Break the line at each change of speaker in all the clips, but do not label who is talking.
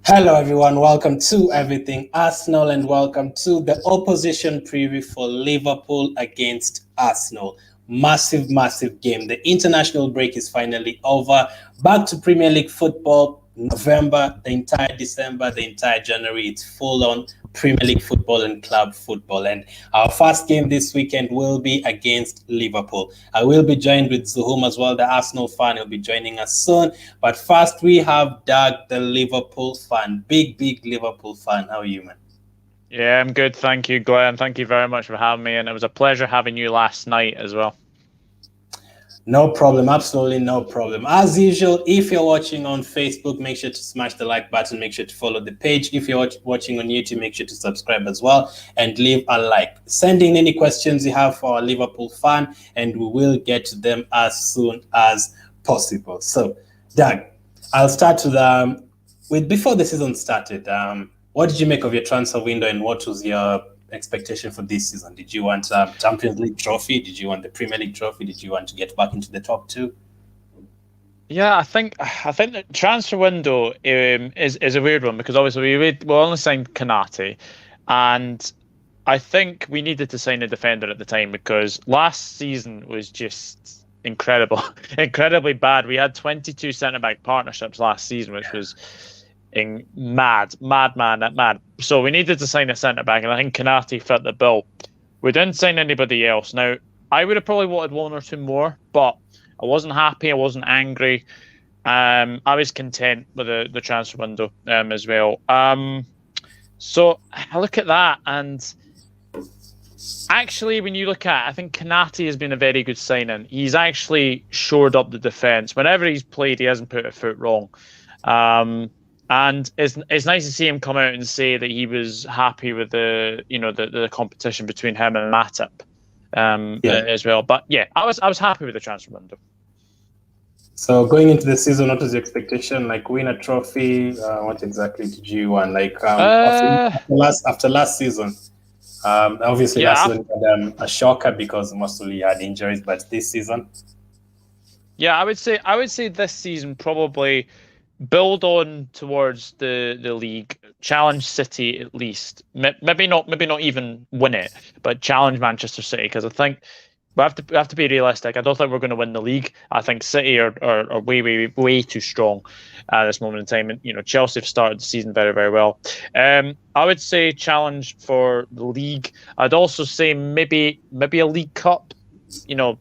Hello, everyone. Welcome to Everything Arsenal and welcome to the opposition preview for Liverpool against Arsenal. Massive, massive game. The international break is finally over. Back to Premier League football. November, the entire December, the entire January. It's full on Premier League football and club football. And our first game this weekend will be against Liverpool. I will be joined with Zuhum as well, the Arsenal fan. He'll be joining us soon. But first, we have Doug, the Liverpool fan. Big, big Liverpool fan. How are you, man?
Yeah, I'm good. Thank you, Glenn. Thank you very much for having me. And it was a pleasure having you last night as well.
No problem. Absolutely no problem. As usual, if you're watching on Facebook, make sure to smash the like button. Make sure to follow the page. If you're watching on YouTube, make sure to subscribe as well and leave a like. Send in any questions you have for our Liverpool fan, and we will get to them as soon as possible. So, Doug, I'll start with before the season started. What did you make of your transfer window, and what was your expectation for this season? Did you want a Champions League trophy? Did you want the Premier League trophy? Did you want to get back into the top two?
Yeah, I think the transfer window is a weird one because obviously we only signed Konate, and I think we needed to sign a defender at the time because last season was just incredible, incredibly bad. We had 22 centre-back partnerships last season, which was mad. So we needed to sign a centre-back, and I think Konate fit the bill. We didn't sign anybody else. Now, I would have probably wanted one or two more, but I wasn't happy. I wasn't angry. I was content with the transfer window as well. So I look at that, and actually, when you look at it, I think Konate has been a very good signing. He's actually shored up the defence. Whenever he's played, he hasn't put a foot wrong. And it's nice to see him come out and say that he was happy with the competition between him and Matip as well. But yeah, I was happy with the transfer window.
So going into the season, what was your expectation? Like win a trophy? What exactly did you want? Like after last season, obviously last season had a shocker because mostly had injuries, but this season,
yeah, I would say this season probably build on towards the league, challenge City at least. Maybe not even win it, but challenge Manchester City, because I think we have to be realistic. I don't think we're going to win the league. I think City are way too strong at this moment in time. And Chelsea have started the season very, very well. I would say challenge for the league. I'd also say maybe a League Cup. We're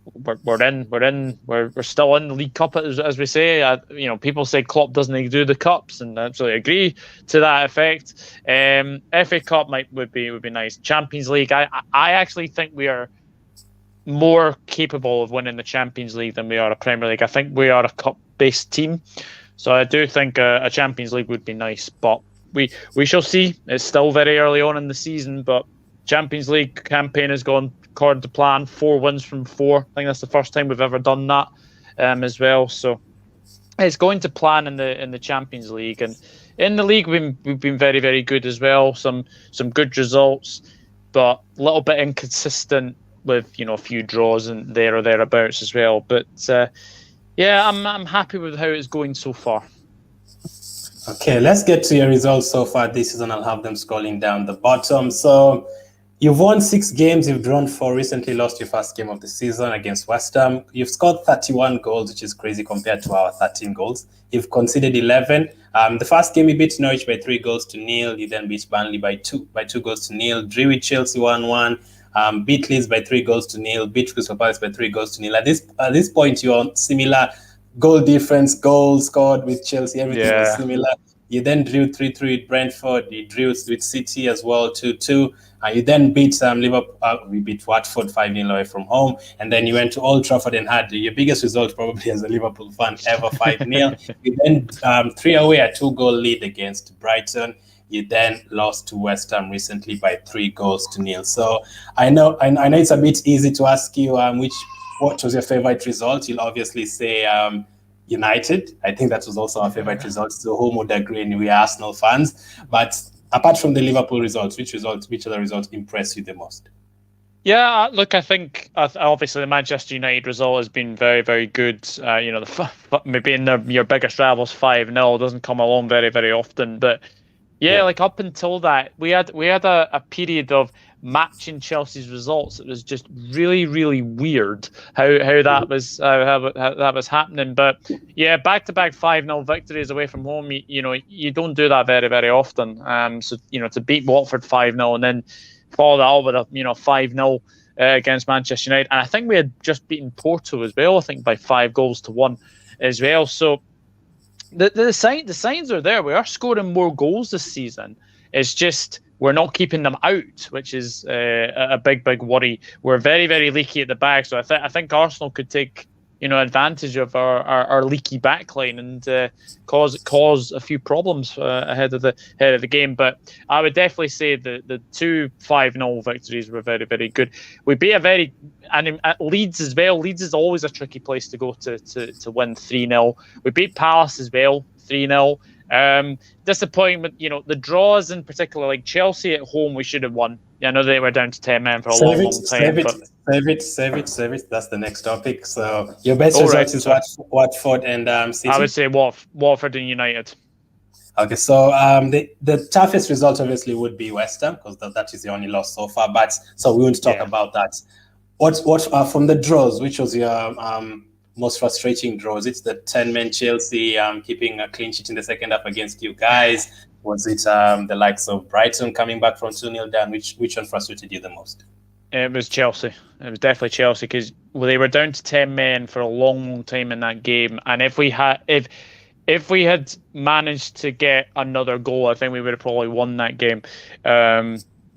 still in the League Cup as we say. People say Klopp doesn't do the cups, and I absolutely agree to that effect. FA Cup would be nice. Champions League, I actually think we are more capable of winning the Champions League than we are a Premier League. I think we are a cup-based team, so I do think a Champions League would be nice. But we shall see. It's still very early on in the season, but Champions League campaign has gone according to plan. 4 wins from 4. I think that's the first time we've ever done that as well. So it's going to plan in the Champions League, and in the league we've been very, very good as well. Some good results, but a little bit inconsistent with a few draws and there or thereabouts as well. But yeah, I'm happy with how it's going so far.
Okay, let's get to your results so far this season. I'll have them scrolling down the bottom. So you've won 6 games, you've drawn 4, recently lost your first game of the season against West Ham. You've scored 31 goals, which is crazy compared to our 13 goals. You've conceded 11. The first game you beat Norwich by 3-0. You then beat Burnley by 2-0. Drew with Chelsea 1-1. Beat Leeds by 3-0. Beat Crystal Palace by 3-0. At this point, you're on similar goal difference, goals scored with Chelsea. Everything was similar. You then drew 3-3 with Brentford. You drew with City as well, 2-2. You then beat Liverpool. We beat Watford 5-0 away from home. And then you went to Old Trafford and had your biggest result probably as a Liverpool fan ever, 5-0. You then 3 away, a 2-goal lead against Brighton. You then lost to West Ham recently by 3-0. So I know it's a bit easy to ask you what was your favorite result. You'll obviously say United. I think that was also our favorite result. So who would agree? And we are Arsenal fans. But apart from the Liverpool results, which other results impressed you the most?
Yeah, look, I think obviously the Manchester United result has been very, very good. Maybe in your biggest rivals 5-0 doesn't come along very, very often. But yeah,
Yeah.
like up until that, we had a period of matching Chelsea's results. It was just really, really weird how that was how that was happening. But yeah, back-to-back 5-0 victories away from home, you don't do that very, very often. So to beat Watford 5-0 and then follow that up with a 5-0 against Manchester United, and I think we had just beaten Porto as well. I think by 5 goals to 1 as well. So the signs are there. We are scoring more goals this season. It's just we're not keeping them out, which is a big worry. We're very, very leaky at the back, so I think Arsenal could take advantage of our leaky backline and cause a few problems ahead of the game. But I would definitely say the two 5-0 victories were very, very good. We beat and at Leeds as well. Leeds is always a tricky place to go to win 3-0. We beat Palace as well 3-0. Disappointment, the draws in particular, like Chelsea at home, we should have won. I know they were down to 10 men for a long time.
Save it. That's the next topic. So your best results is Watford and City?
I would say Watford and United.
Okay, so the toughest result obviously would be West Ham because that is the only loss so far. But so we won't talk about that. What from the draws? Which was your most frustrating draws? It's the 10-man Chelsea keeping a clean sheet in the second half against you guys. Was it the likes of Brighton coming back from 2-0 down? Which one frustrated you the most?
It was Chelsea. It was definitely Chelsea because they were down to 10 men for a long time in that game, and if we had managed to get another goal, I think we would have probably won that game.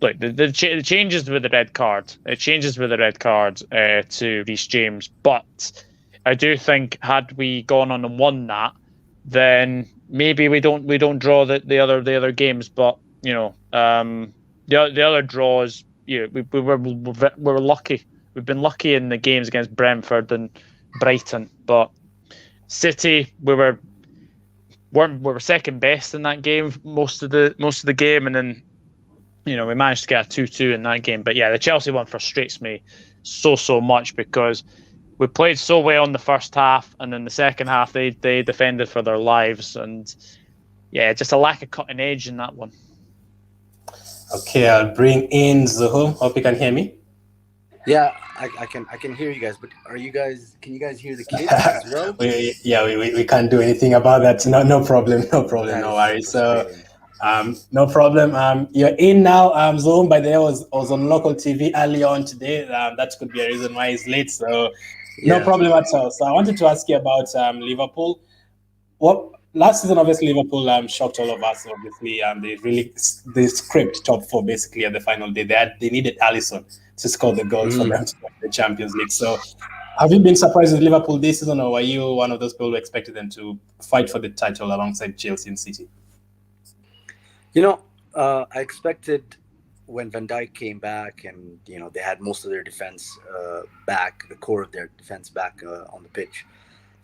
Look, the changes with the red card. It changes with the red card to Reece James, but I do think had we gone on and won that, then maybe we don't draw the other games. But the other draws, we were lucky. We've been lucky in the games against Brentford and Brighton, but City we were second best in that game most of the game, and then we managed to get a 2-2 in that game. But yeah, the Chelsea one frustrates me so much because we played so well in the first half, and then the second half they defended for their lives, and yeah, just a lack of cutting edge in that one.
Okay, I'll bring in Zuhu. Hope you can hear me.
Yeah, I can hear you guys, but can you guys hear the kids as well?
we can't do anything about that. No problem, no worries. So no problem. You're in now. Zoom, by the way, I was on local TV early on today. That could be a reason why it's late. So no problem at all. So I wanted to ask you about Liverpool. Last season, obviously, Liverpool shocked all of us. Obviously, they scraped top four basically at the final day. They needed Alisson to score the goals for them to win the Champions League. So, have you been surprised with Liverpool this season, or were you one of those people who expected them to fight for the title alongside Chelsea and City?
I expected when Van Dijk came back and they had most of their defense back, the core of their defense back on the pitch,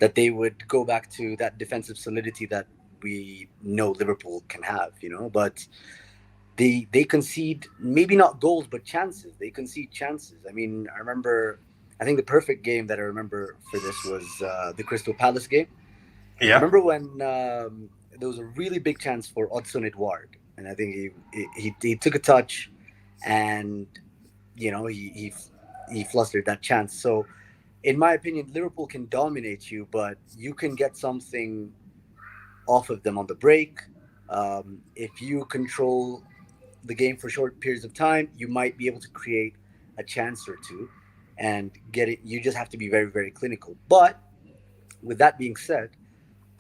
that they would go back to that defensive solidity that we know Liverpool can have, but they concede, maybe not goals, but chances. They concede chances. I mean, I think the perfect game that I remember for this was the Crystal Palace game. Yeah. I remember when there was a really big chance for Odsonne Edouard, and I think he took a touch and, he flustered that chance. So, in my opinion, Liverpool can dominate you, but you can get something off of them on the break. If you control the game for short periods of time, you might be able to create a chance or two and get it. You just have to be very, very clinical. But with that being said,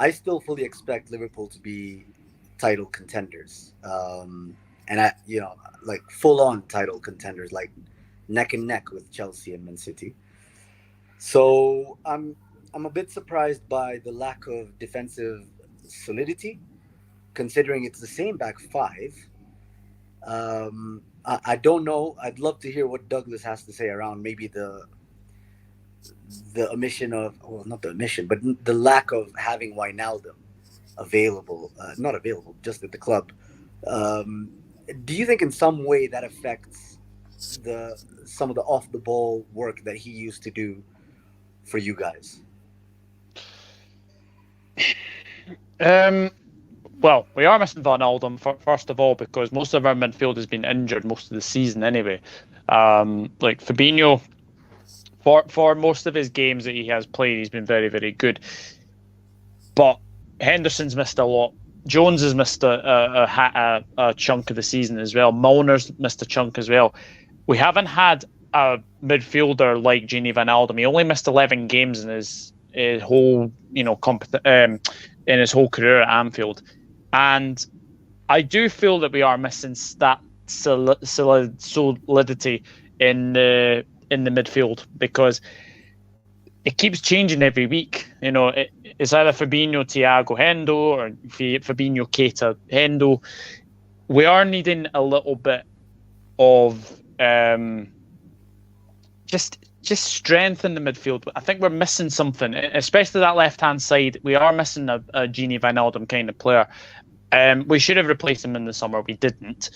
I still fully expect Liverpool to be title contenders. And like full-on title contenders, like neck and neck with Chelsea and Man City. So I'm a bit surprised by the lack of defensive solidity, considering it's the same back five. I don't know. I'd love to hear what Douglas has to say around maybe the omission of, well, not the omission, but the lack of having Wijnaldum available, not available, just at the club. Do you think in some way that affects some of the off the ball work that he used to do for you guys?
Well, we are missing Wijnaldum first of all because most of our midfield has been injured most of the season anyway. Like Fabinho, for most of his games that he has played, he's been very, very good. But Henderson's missed a lot. Jones has missed a chunk of the season as well. Milner's missed a chunk as well. We haven't had a midfielder like Gini Wijnaldum. He only missed 11 games in his whole, in his whole career at Anfield, and I do feel that we are missing that solidity in the midfield because it keeps changing every week. It's either Fabinho, Thiago, Hendo, or Fabinho, Keita, Hendo. We are needing a little bit of just strength in the midfield. I think we're missing something, especially that left-hand side. We are missing a Gini Wijnaldum kind of player. We should have replaced him in the summer. We didn't.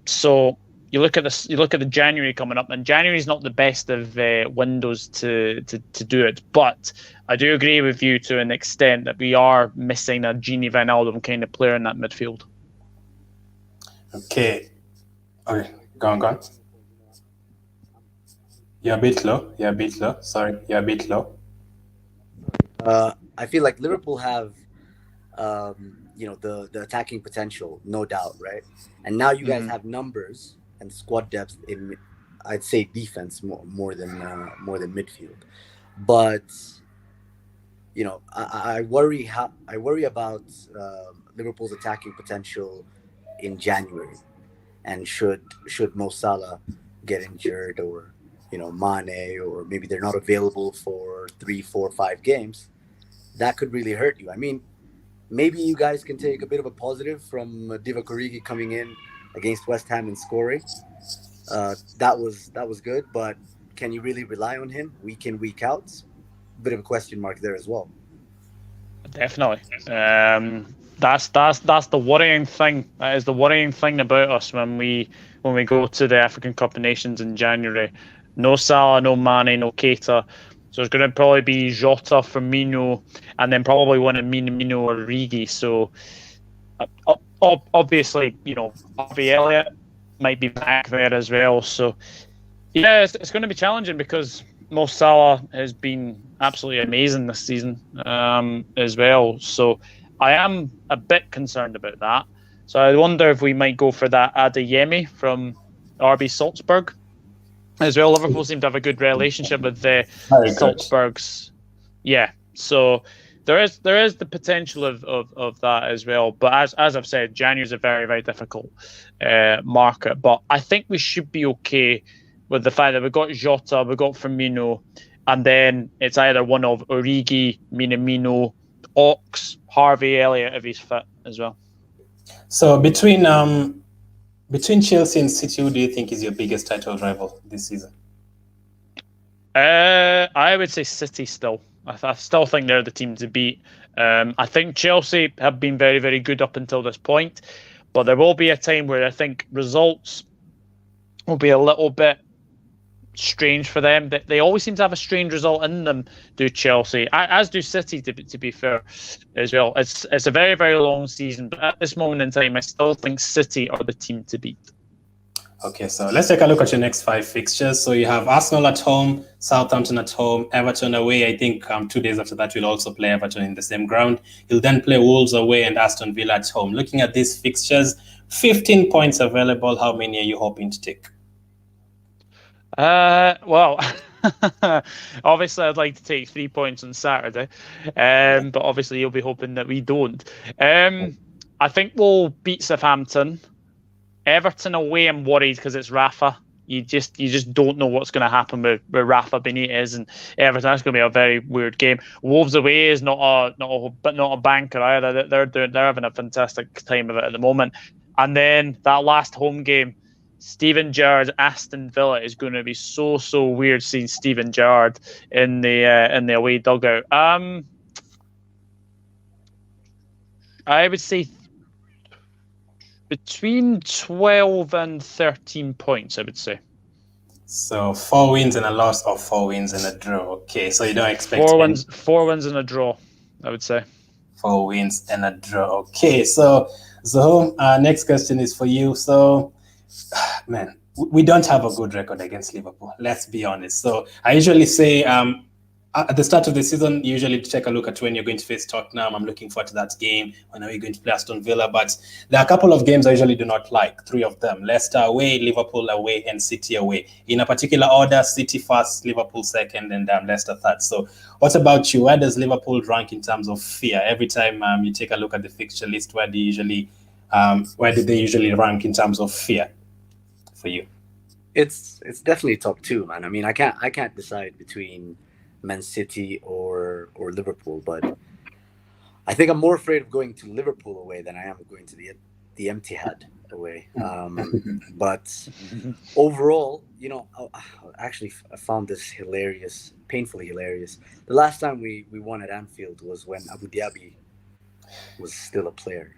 So you look at this. You look at the January coming up, and January is not the best of windows to do it. But I do agree with you to an extent that we are missing a Gini Wijnaldum kind of player in that midfield.
Okay, go on. You're a bit low. Sorry, you're a bit low.
I feel like Liverpool have, the attacking potential, no doubt, right? And now you guys have numbers and squad depth in, I'd say, defense more than midfield. But I worry about Liverpool's attacking potential in January, and should Mo Salah get injured, or Mane, or maybe they're not available for 3, 4, 5 games, that could really hurt you. I mean, maybe you guys can take a bit of a positive from Divock Origi coming in against West Ham and scoring. That was good, but can you really rely on him week in, week out? Bit of a question mark there as well.
Definitely. That's the worrying thing. That is the worrying thing about us when we go to the African Cup of Nations in January. No Salah, no Mane, no Keita. So it's going to probably be Jota, Firmino, and then probably one of Minamino or Origi. So obviously, Harvey Elliott might be back there as well. So yeah, it's going to be challenging because Mo Salah has been absolutely amazing this season as well. So I am a bit concerned about that. So I wonder if we might go for that Adeyemi from RB Salzburg as well. Liverpool seem to have a good relationship with the Salzburgs. Yeah, so there is the potential of that as well. But as I've said, January is a very, very difficult market. But I think we should be okay with the fact that we've got Jota, we've got Firmino, and then it's either one of Origi, Minamino, Ox, Harvey Elliott if he's fit as well.
So between Chelsea and City, who do you think is your biggest title rival this season?
I would say City still. I still think they're the team to beat. I think Chelsea have been very, very good up until this point, but there will be a time where I think results will be a little bit strange for them. They always seem to have a strange result in them, do Chelsea, as do City, to be fair as well. It's a very, very long season, but at this moment in time I still think City are the team to beat.
Okay, so let's take a look at your next 5 fixtures. So you have Arsenal at home, Southampton at home, Everton away. I think 2 days after that you'll also play Everton in the same ground. You'll then play Wolves away and Aston Villa at home. Looking at these fixtures, 15 points available. How many are you hoping to take?
Well, obviously I'd like to take 3 points on Saturday, but obviously you'll be hoping that we don't. I think we'll beat Southampton. Everton away, I'm worried because it's Rafa. You just don't know what's going to happen with Rafa Benitez and Everton. That's going to be a very weird game. Wolves away is not a banker either. They're having a fantastic time of it at the moment. And then that last home game, Steven Gerrard's Aston Villa, is going to be so weird seeing Steven Gerrard in the away dugout. I would say between 12 and 13 points, I would say.
So 4 wins and a loss, or 4 wins and a draw. Okay, so you don't expect
four wins and a draw, I would say.
4 wins and a draw. Okay, so Zohom, next question is for you. So, man, we don't have a good record against Liverpool. Let's be honest. So I usually say, at the start of the season, you usually take a look at when you're going to face Tottenham. I'm looking forward to that game. When are we going to play Aston Villa? But there are a couple of games I usually do not like, 3 of them. Leicester away, Liverpool away, and City away. In a particular order, City first, Liverpool second, and Leicester third. So what about you? Where does Liverpool rank in terms of fear? Every time you take a look at the fixture list, where do they usually rank in terms of fear for you?
It's definitely top 2, man. I mean, I can't decide between Man City or Liverpool, but I think I'm more afraid of going to Liverpool away than I am going to the Etihad away. But overall, actually, I found this hilarious, painfully hilarious. The last time we won at Anfield was when Abu Dhabi was still a player.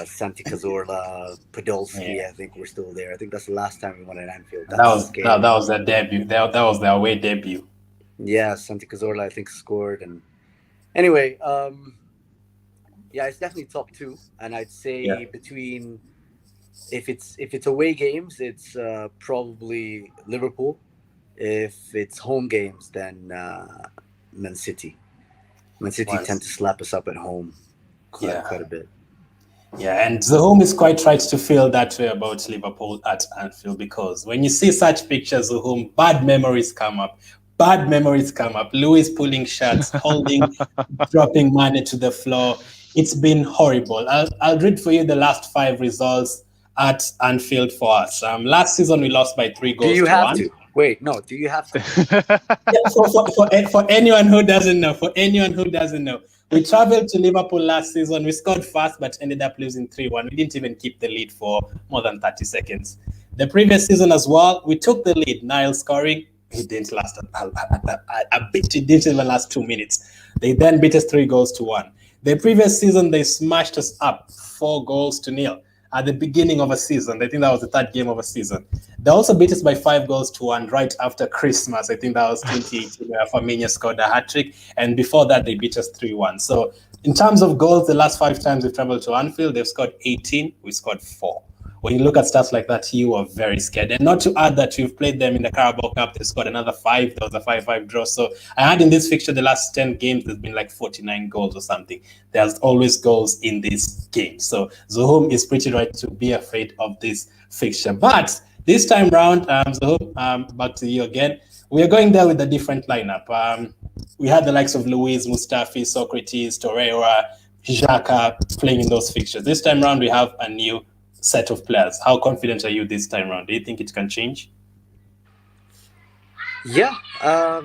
Santi Cazorla, Podolski, I think we're still there. I think that's the last time we won at Anfield.
That was their debut. That was their away debut.
Yeah, Santi Cazorla, I think, scored. And anyway, yeah, it's definitely top 2. And I'd say between, if it's away games, it's probably Liverpool. If it's home games, then Man City. Man City tend to slap us up at home quite a bit.
Yeah, and the home is quite right to feel that way about Liverpool at Anfield, because when you see such pictures of home, bad memories come up. Lewis pulling shots, holding, dropping money to the floor. It's been horrible. I'll read for you the last 5 results at Anfield for us. Last season we lost by 3 goals.
Do you have to? Wait, no. Do you have to?
For anyone who doesn't know, we traveled to Liverpool last season. We scored fast, but ended up losing 3-1. We didn't even keep the lead for more than 30 seconds. The previous season as well, we took the lead. Niles scoring. It didn't last it didn't even last 2 minutes. They then beat us 3-1. The previous season, they smashed us up 4-0 at the beginning of a season. I think that was the 3rd game of a season. They also beat us by 5-1 right after Christmas. I think that was 2018, where Firmino scored a hat-trick. And before that, they beat us 3-1. So in terms of goals, the last 5 times we've traveled to Anfield, they've scored 18. We scored 4. When you look at stats like that, you are very scared. And not to add that we've played them in the Carabao Cup, they scored another 5. There was a 5-5 draw. So I had in this fixture, the last 10 games, there's been like 49 goals or something. There's always goals in this game. So Zohom is pretty right to be afraid of this fixture. But this time round, Zohom, back to you again. We are going there with a different lineup. We had the likes of Luiz, Mustafi, Socrates, Torreira, Xhaka playing in those fixtures. This time round, we have a new set of players. How confident are you this time around? Do you think it can change?
Yeah, I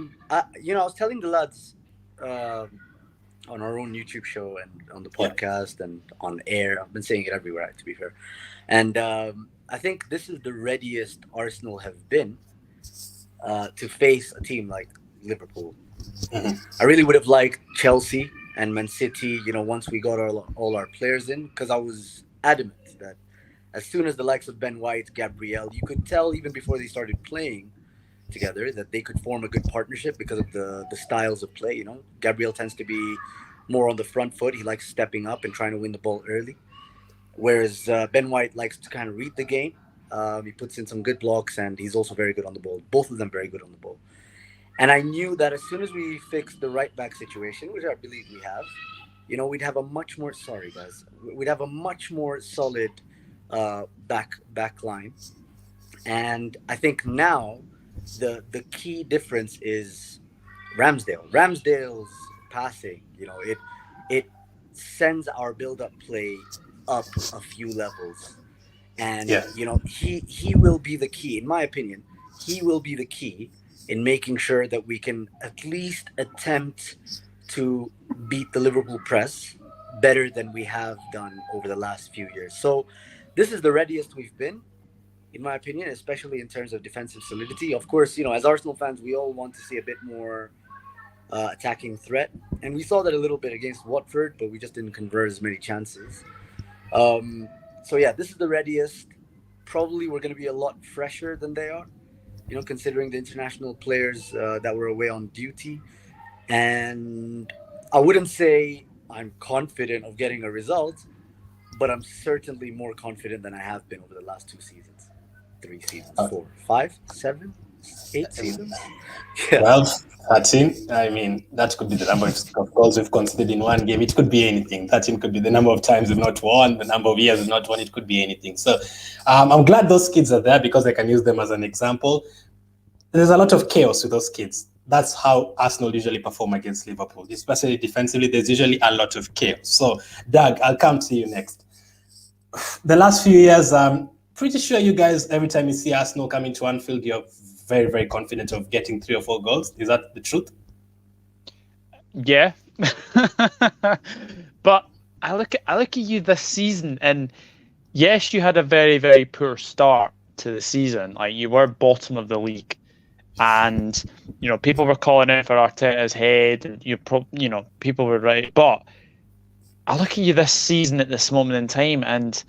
was telling the lads on our own YouTube show and on the podcast and on air. I've been saying it everywhere, to be fair. And I think this is the readiest Arsenal have been to face a team like Liverpool. I really would have liked Chelsea and Man City, once we got all our players in, because I was adamant that as soon as the likes of Ben White, Gabriel, you could tell even before they started playing together that they could form a good partnership because of the styles of play. Gabriel tends to be more on the front foot. He likes stepping up and trying to win the ball early, whereas Ben White likes to kind of read the game. He puts in some good blocks, and he's also very good on the ball. Both of them very good on the ball. And I knew that as soon as we fixed the right back situation, which I believe we have, we'd have a much more solid back line. And I think now the key difference is Ramsdale. Ramsdale's passing, it sends our build-up play up a few levels. And he will be the key, in my opinion. He will be the key in making sure that we can at least attempt to beat the Liverpool press better than we have done over the last few years. So this is the readiest we've been, in my opinion, especially in terms of defensive solidity. Of course, as Arsenal fans, we all want to see a bit more attacking threat. And we saw that a little bit against Watford, but we just didn't convert as many chances. So yeah, this is the readiest. Probably we're going to be a lot fresher than they are, considering the international players that were away on duty. And I wouldn't say I'm confident of getting a result, but I'm certainly more confident than I have been over the last 2 seasons, 3 seasons, 4, 5, 7, 8 seasons. Yeah.
12, 13. I mean, that could be the number of goals we've conceded in one game. It could be anything. 13 could be the number of times we've not won, the number of years we've not won. It could be anything. So I'm glad those kids are there because I can use them as an example. There's a lot of chaos with those kids. That's how Arsenal usually perform against Liverpool, especially defensively. There's usually a lot of chaos. So, Doug, I'll come to you next. The last few years, I'm pretty sure you guys, every time you see Arsenal coming to Anfield, you're very, very confident of getting 3 or 4 goals. Is that the truth?
Yeah. But I look at you this season, and yes, you had a very, very poor start to the season. Like, you were bottom of the league. And people were calling out for Arteta's head, and people were right. But I look at you this season at this moment in time, and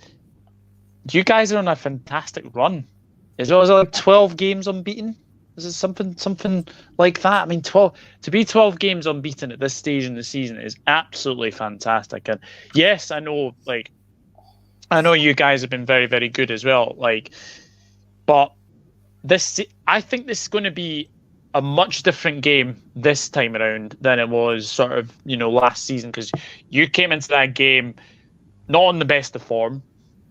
you guys are on a fantastic run. Is it like 12 games unbeaten? Is it something like that? I mean, 12 games unbeaten at this stage in the season is absolutely fantastic. And yes, I know you guys have been very, very good as well. But I think this is going to be a much different game this time around than it was sort of, last season, because you came into that game not on the best of form.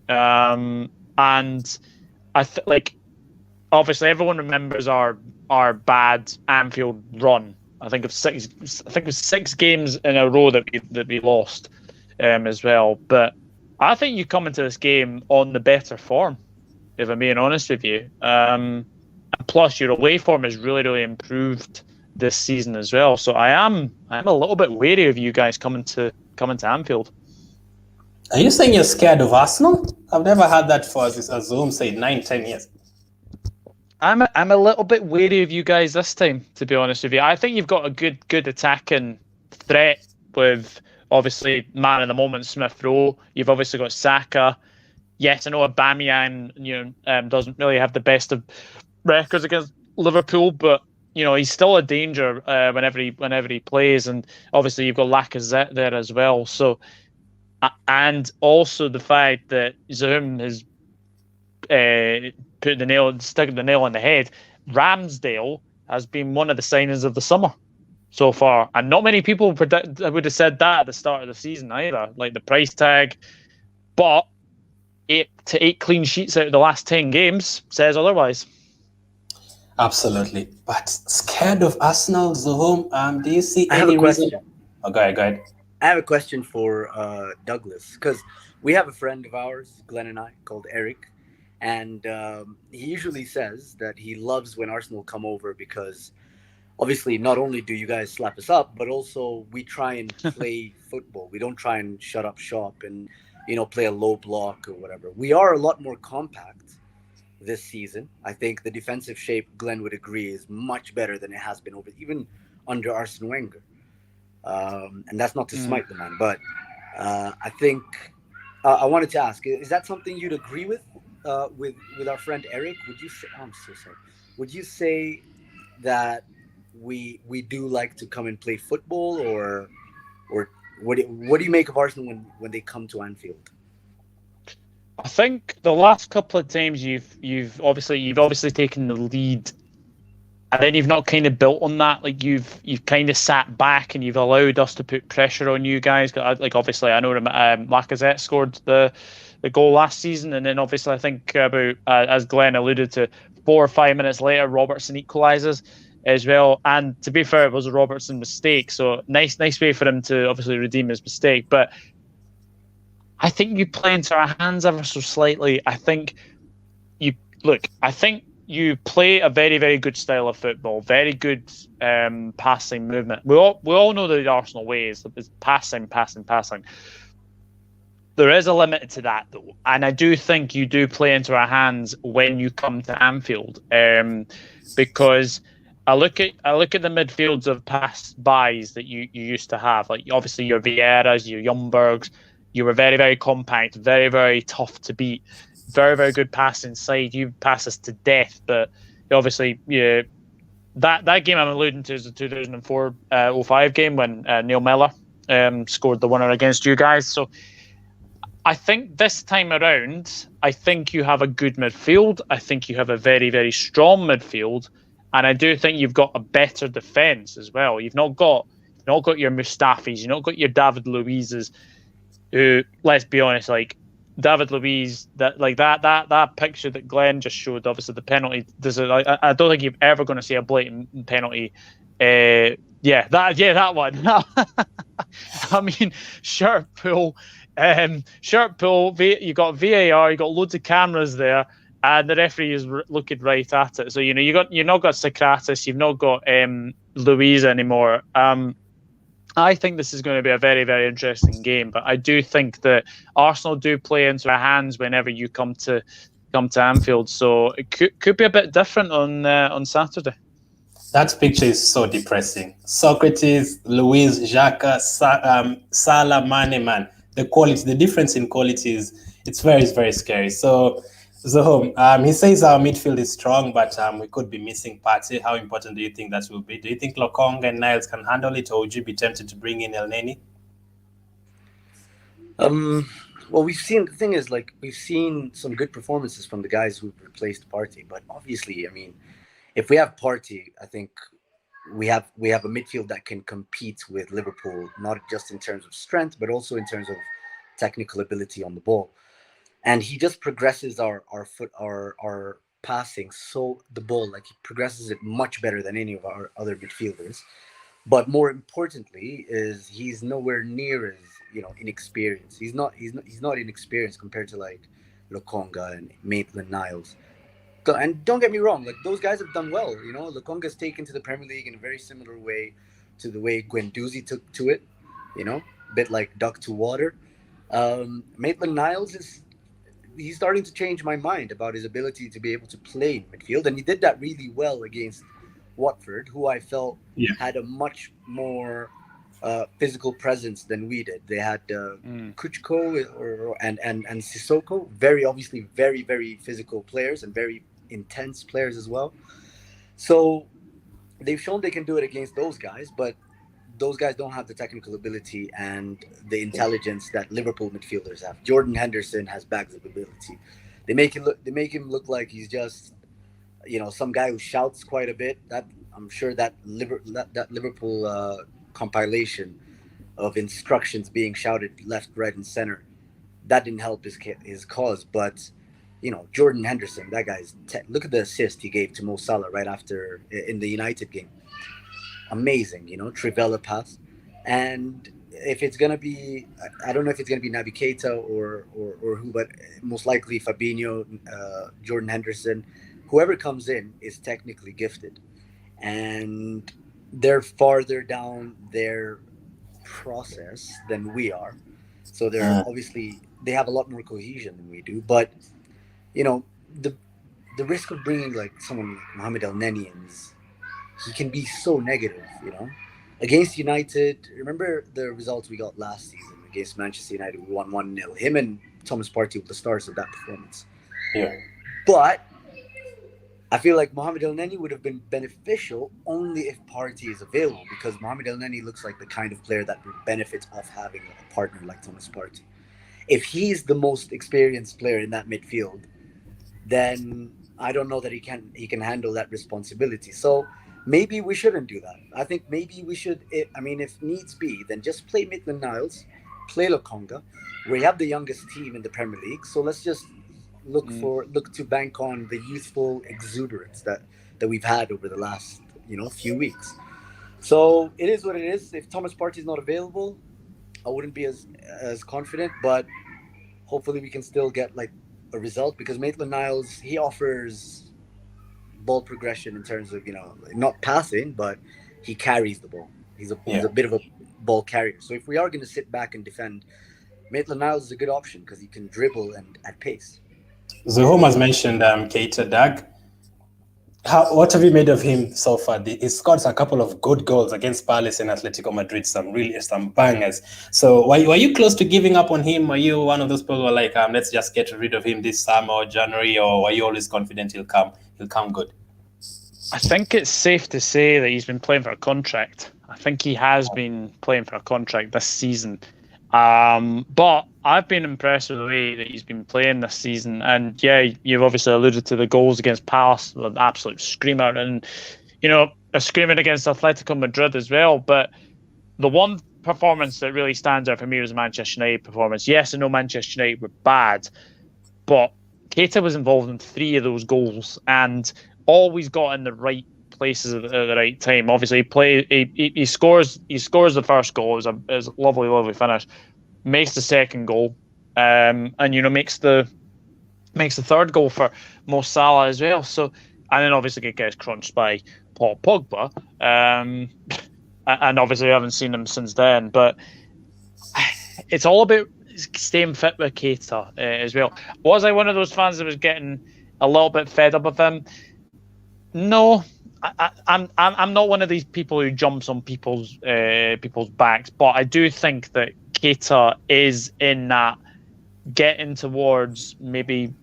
And I obviously everyone remembers our bad Anfield run. I think it was 6 games in a row that we lost as well. But I think you come into this game on the better form, if I'm being honest with you. And plus, your away form has really, really improved this season as well. So I'm a little bit wary of you guys coming to Anfield.
Are you saying you're scared of Arsenal? I've never had that for, as Zoom said, 9-10 years.
I'm a little bit wary of you guys this time, to be honest with you. I think you've got a good attacking threat with, obviously, man of the moment, Smith Rowe. You've obviously got Saka. Yes, I know Aubameyang, doesn't really have the best of records against Liverpool, but he's still a danger whenever he plays, and obviously you've got Lacazette there as well. So, and also the fact that Zoom has stuck the nail on the head. Ramsdale has been one of the signings of the summer so far, and not many people would have said that at the start of the season either. Like the price tag, but 8 clean sheets out of the last 10 games says otherwise.
Absolutely. But scared of Arsenal, Zohom, do you see any reason? Oh, go ahead.
I have a question for Douglas, because we have a friend of ours, Glenn and I, called Eric. And he usually says that he loves when Arsenal come over because obviously not only do you guys slap us up, but also we try and play football. We don't try and shut up shop and, play a low block or whatever. We are a lot more compact this season. I think the defensive shape, Glenn would agree, is much better than it has been even under Arsene Wenger. And that's not to smite the man, but I think I wanted to ask, is that something you'd agree with our friend Eric? Would you say, I'm so sorry. Would you say that we do like to come and play football, or what do you make of Arsenal when they come to Anfield?
I think the last couple of times you've obviously taken the lead, and then you've not kind of built on that. Like you've kind of sat back and you've allowed us to put pressure on you guys. Like obviously I know Lacazette scored the goal last season, and then obviously I think about as Glenn alluded to, 4 or 5 minutes later Robertson equalises as well. And to be fair, it was a Robertson mistake, so nice way for him to obviously redeem his mistake. But I think you play into our hands ever so slightly. I think you play a very, very good style of football, very good passing movement. We all know the Arsenal way is passing. There is a limit to that, though, and I do think you do play into our hands when you come to Anfield, because I look at the midfields of past buys that you used to have, like obviously your Vieiras, your Ljungbergs, You were very, very compact, very, very tough to beat, very, very good pass inside. You pass us to death, but obviously, yeah, that game I'm alluding to is the 2004-05 game when Neil Mellor scored the winner against you guys. So I think this time around, I think you have a good midfield. I think you have a very, very strong midfield. And I do think you've got a better defence as well. You've not got your Mustafis, you've not got your David Luizes, who, let's be honest, like David Luiz, that picture that Glenn just showed, obviously the penalty. I don't think you're ever going to see a blatant penalty. That one. I mean, shirt pull. You got VAR, you got loads of cameras there, and the referee is looking right at it. So you've not got Socrates, you've not got Louise anymore. I think this is going to be a very, very interesting game, but I do think that Arsenal do play into our hands whenever you come to Anfield. So it could be a bit different on Saturday.
That picture is so depressing. Socrates, Luis, Xhaka, Salah, Mane, man. The quality, the difference in quality it's very, very scary. So he says our midfield is strong, but we could be missing parts. How important do you think that will be? Do you think Lokonga and Niles can handle it, or would you be tempted to bring in El Neni?
Well, we've seen some good performances from the guys who've replaced Partey, but obviously, I mean, if we have Partey, I think we have a midfield that can compete with Liverpool, not just in terms of strength, but also in terms of technical ability on the ball. And he just progresses our passing, so the ball, like, he progresses it much better than any of our other midfielders. But more importantly, is he's nowhere near as inexperienced. He's not inexperienced compared to like Lokonga and Maitland-Niles. And don't get me wrong, like, those guys have done well. Lokonga's taken to the Premier League in a very similar way to the way Guendouzi took to it. A bit like duck to water. Maitland-Niles he's starting to change my mind about his ability to be able to play in midfield, and he did that really well against Watford, who I felt had a much more physical presence than we did. They had Kuchko and Sissoko, very obviously very, very physical players and very intense players as well. So they've shown they can do it against those guys, but those guys don't have the technical ability and the intelligence that Liverpool midfielders have. Jordan Henderson has bags of ability. They make him look like he's just some guy who shouts quite a bit. That I'm sure that Liverpool compilation of instructions being shouted left, right, and center, that didn't help his cause. But Jordan Henderson, that guy's look at the assist he gave to Mo Salah right after in the United game. Amazing, Trivela pass. And if it's gonna be, I don't know if it's gonna be Naby Keita or who, but most likely Fabinho, Jordan Henderson, whoever comes in is technically gifted, and they're farther down their process than we are. So they're obviously, they have a lot more cohesion than we do. But the risk of bringing like someone like Mohamed El Neni he can be so negative, Against United, remember the results we got last season against Manchester United? We won 1-0. Him and Thomas Partey were the stars of that performance.
Yeah.
But I feel like Mohamed El Neni would have been beneficial only if Partey is available, because Mohamed El Neni looks like the kind of player that would benefit off having a partner like Thomas Partey. If he's the most experienced player in that midfield, then I don't know that he can handle that responsibility. So maybe we shouldn't do that. I think maybe we should. If needs be, then just play Maitland-Niles, play Lokonga. We have the youngest team in the Premier League, so let's just look to bank on the youthful exuberance that we've had over the last few weeks. So it is what it is. If Thomas Partey is not available, I wouldn't be as confident, but hopefully we can still get like a result, because Maitland-Niles, he offers ball progression in terms of not passing, but he carries the ball. He's a bit of a ball carrier. So if we are going to sit back and defend, Maitland-Niles is a good option because he can dribble and at pace.
Zuhom has mentioned Keita, Dag. What have you made of him so far? He scored a couple of good goals against Palace and Atletico Madrid, some bangers. So were you close to giving up on him? Were you one of those people who were like, let's just get rid of him this summer or January, or were you always confident he'll come good?
I think it's safe to say that he's been playing for a contract. I think he has been playing for a contract this season. But I've been impressed with the way that he's been playing this season. And yeah, you've obviously alluded to the goals against Palace, an absolute screamer, and a screaming against Atletico Madrid as well. But the one performance that really stands out for me was the Manchester United performance. Yes, I know Manchester United were bad, but Keita was involved in 3 of those goals and always got in the right places at the right time. Obviously, he scores the first goal. It was a lovely finish. Makes the second goal, and makes the third goal for Mo Salah as well. So, and then obviously it gets crunched by Paul Pogba, and obviously I haven't seen him since then. But it's all about staying fit with Keita as well. Was I one of those fans that was getting a little bit fed up with him? No, I'm not one of these people who jumps on people's backs, but I do think that Keita is in that getting towards maybe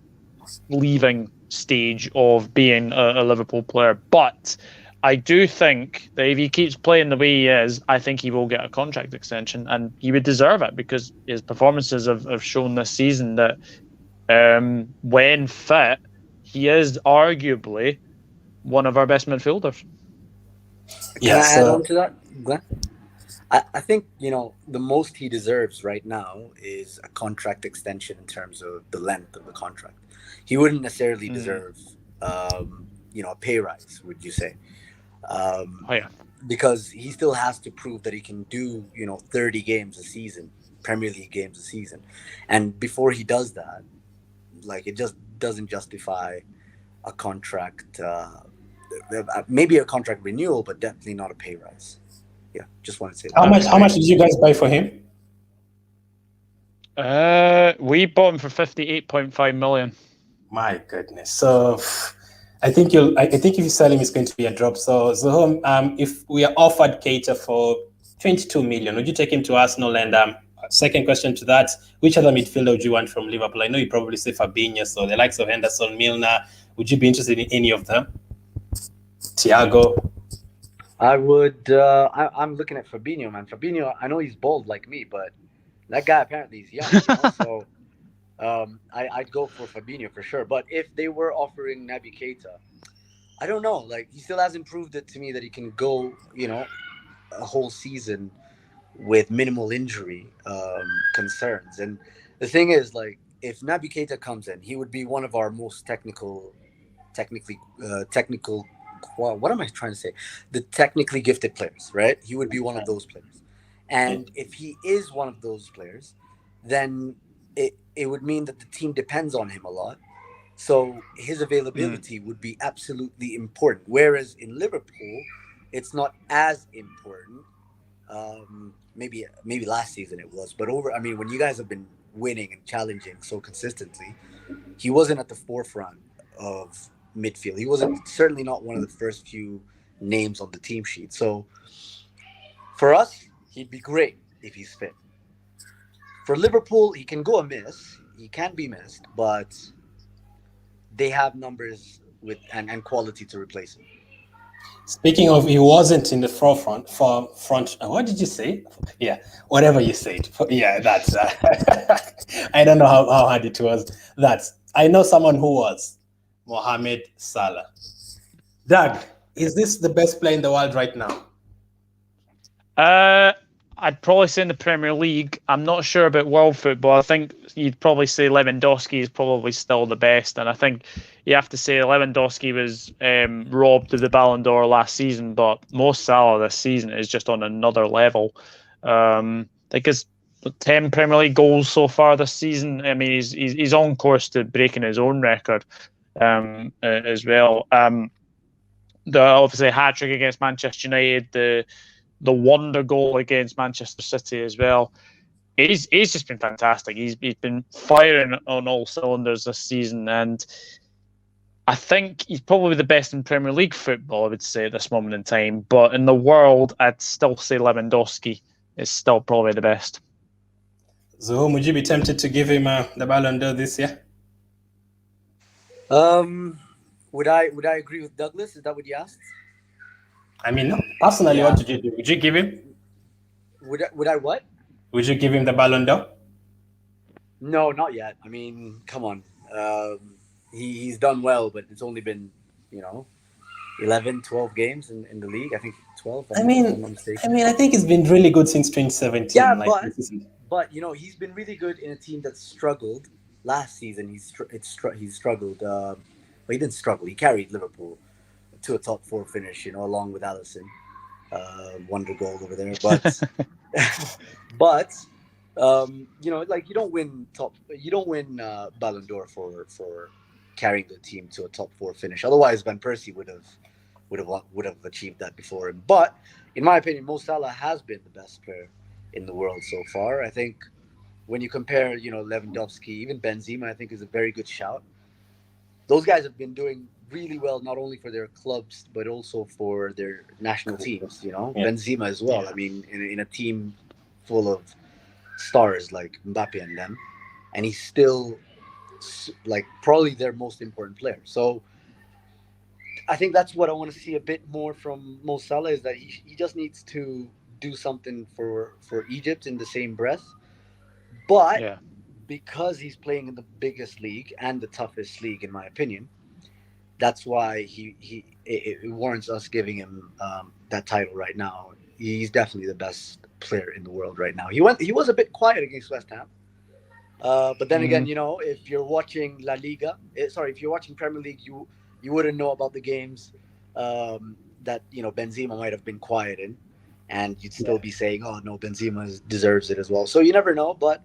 leaving stage of being a Liverpool player. But I do think that if he keeps playing the way he is, I think he will get a contract extension, and he would deserve it because his performances have shown this season that when fit, he is arguably one of our best midfielders.
Can I add on to that, Glenn? I think, the most he deserves right now is a contract extension in terms of the length of the contract. He wouldn't necessarily deserve, a pay rise, would you say? Because he still has to prove that he can do, 30 games a season, Premier League games a season. And before he does that, it just doesn't justify a contract, maybe a contract renewal, but definitely not a pay rise. Yeah, just wanted to say that.
How much did you guys buy for him?
We bought him for 58.5 million.
My goodness. So I think if you sell him, it's going to be a drop. So if we are offered Keita for 22 million, would you take him to Arsenal? And second question to that, which other midfielder would you want from Liverpool? I know you probably say Fabinho, so the likes of Henderson, Milner. Would you be interested in any of them? Thiago?
I would. I'm looking at Fabinho, man. Fabinho, I know he's bald like me, but that guy apparently is young. So I'd go for Fabinho for sure. But if they were offering NABY Keita, I don't know. He still hasn't proved it to me that he can go, a whole season with minimal injury concerns. And the thing is, if NABY Keita comes in, he would be one of our most technical. What am I trying to say? The technically gifted players, right? He would be one of those players. And if he is one of those players, then it would mean that the team depends on him a lot. So his availability would be absolutely important. Whereas in Liverpool, it's not as important. Maybe last season it was. But when you guys have been winning and challenging so consistently, he wasn't at the forefront of midfield. He wasn't, certainly not one of the first few names on the team sheet. So for us, he'd be great if he's fit. For Liverpool, he can go amiss. He can be missed, but they have numbers and quality to replace him.
Speaking of, he wasn't in the front. What did you say? Yeah, whatever you said. Yeah, that's. I don't know how hard it was. I know someone who was. Mohamed Salah. Doug, is this the best player in the world right now?
I'd probably say in the Premier League. I'm not sure about world football. I think you'd probably say Lewandowski is probably still the best, and I think you have to say Lewandowski was robbed of the Ballon d'Or last season, but Mo Salah this season is just on another level. I think it's 10 Premier League goals so far this season. I mean, he's on course to breaking his own record. As well. The obviously hat-trick against Manchester United, the wonder goal against Manchester City as well. He's just been fantastic. He's been firing on all cylinders this season, and I think he's probably the best in Premier League football, I would say, at this moment in time. But in the world, I'd still say Lewandowski is still probably the best.
So, would you be tempted to give him the Ballon d'Or this year?
Would I agree with Douglas? Is that what you asked?
I mean, no. Personally, what would you do? Would you give him?
Would I what?
Would you give him the Ballon d'Or?
No, not yet. I mean, come on. He's done well, but it's only been, 11, 12 games in the league. I think 12.
I think he's been really good since 2017.
Yeah, but he's been really good in a team that struggled last season. He struggled. But he didn't struggle. He carried Liverpool to a top 4 finish, along with Alisson. Wonder goal over there, but you don't win Ballon d'Or for carrying the team to a top 4 finish. Otherwise, Van Persie would have achieved that before him. But in my opinion, Mo Salah has been the best player in the world so far. I think when you compare, Lewandowski, even Benzema, I think is a very good shout. Those guys have been doing really well, not only for their clubs but also for their national teams. Yeah. Benzema as well. Yeah. I mean, in a team full of stars like Mbappe and them, and he's still probably their most important player. So I think that's what I want to see a bit more from Mo Salah, is that he just needs to do something for Egypt in the same breath. But because he's playing in the biggest league and the toughest league, in my opinion, that's why it warrants us giving him that title right now. He's definitely the best player in the world right now. He was a bit quiet against West Ham. But then again, if you're watching La Liga, if you're watching Premier League, you wouldn't know about the games that Benzema might have been quiet in, and you'd still be saying, "Oh no, Benzema deserves it as well." So you never know. But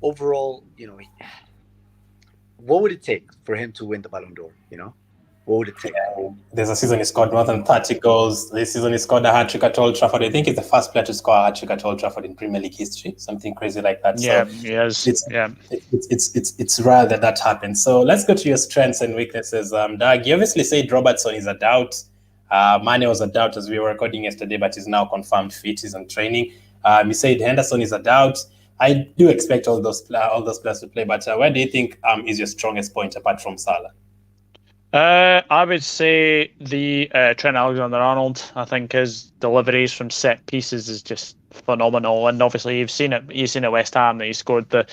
overall, what would it take for him to win the Ballon d'Or? What would it take?
There's a season he scored more than 30 goals. This season he scored a hat-trick at Old Trafford. I think he's the first player to score a hat-trick at Old Trafford in Premier League history, something crazy like that.
Yeah,
so
yes.
It's rare that happens. So let's go to your strengths and weaknesses. Doug, you obviously said Robertson is a doubt. Mane was a doubt as we were recording yesterday, but he's now confirmed fit. He's on training. You said Henderson is a doubt. I do expect all those players to play, but where do you think is your strongest point apart from Salah?
I would say the Trent Alexander-Arnold. I think his deliveries from set pieces is just phenomenal, and obviously you've seen it at West Ham that he scored the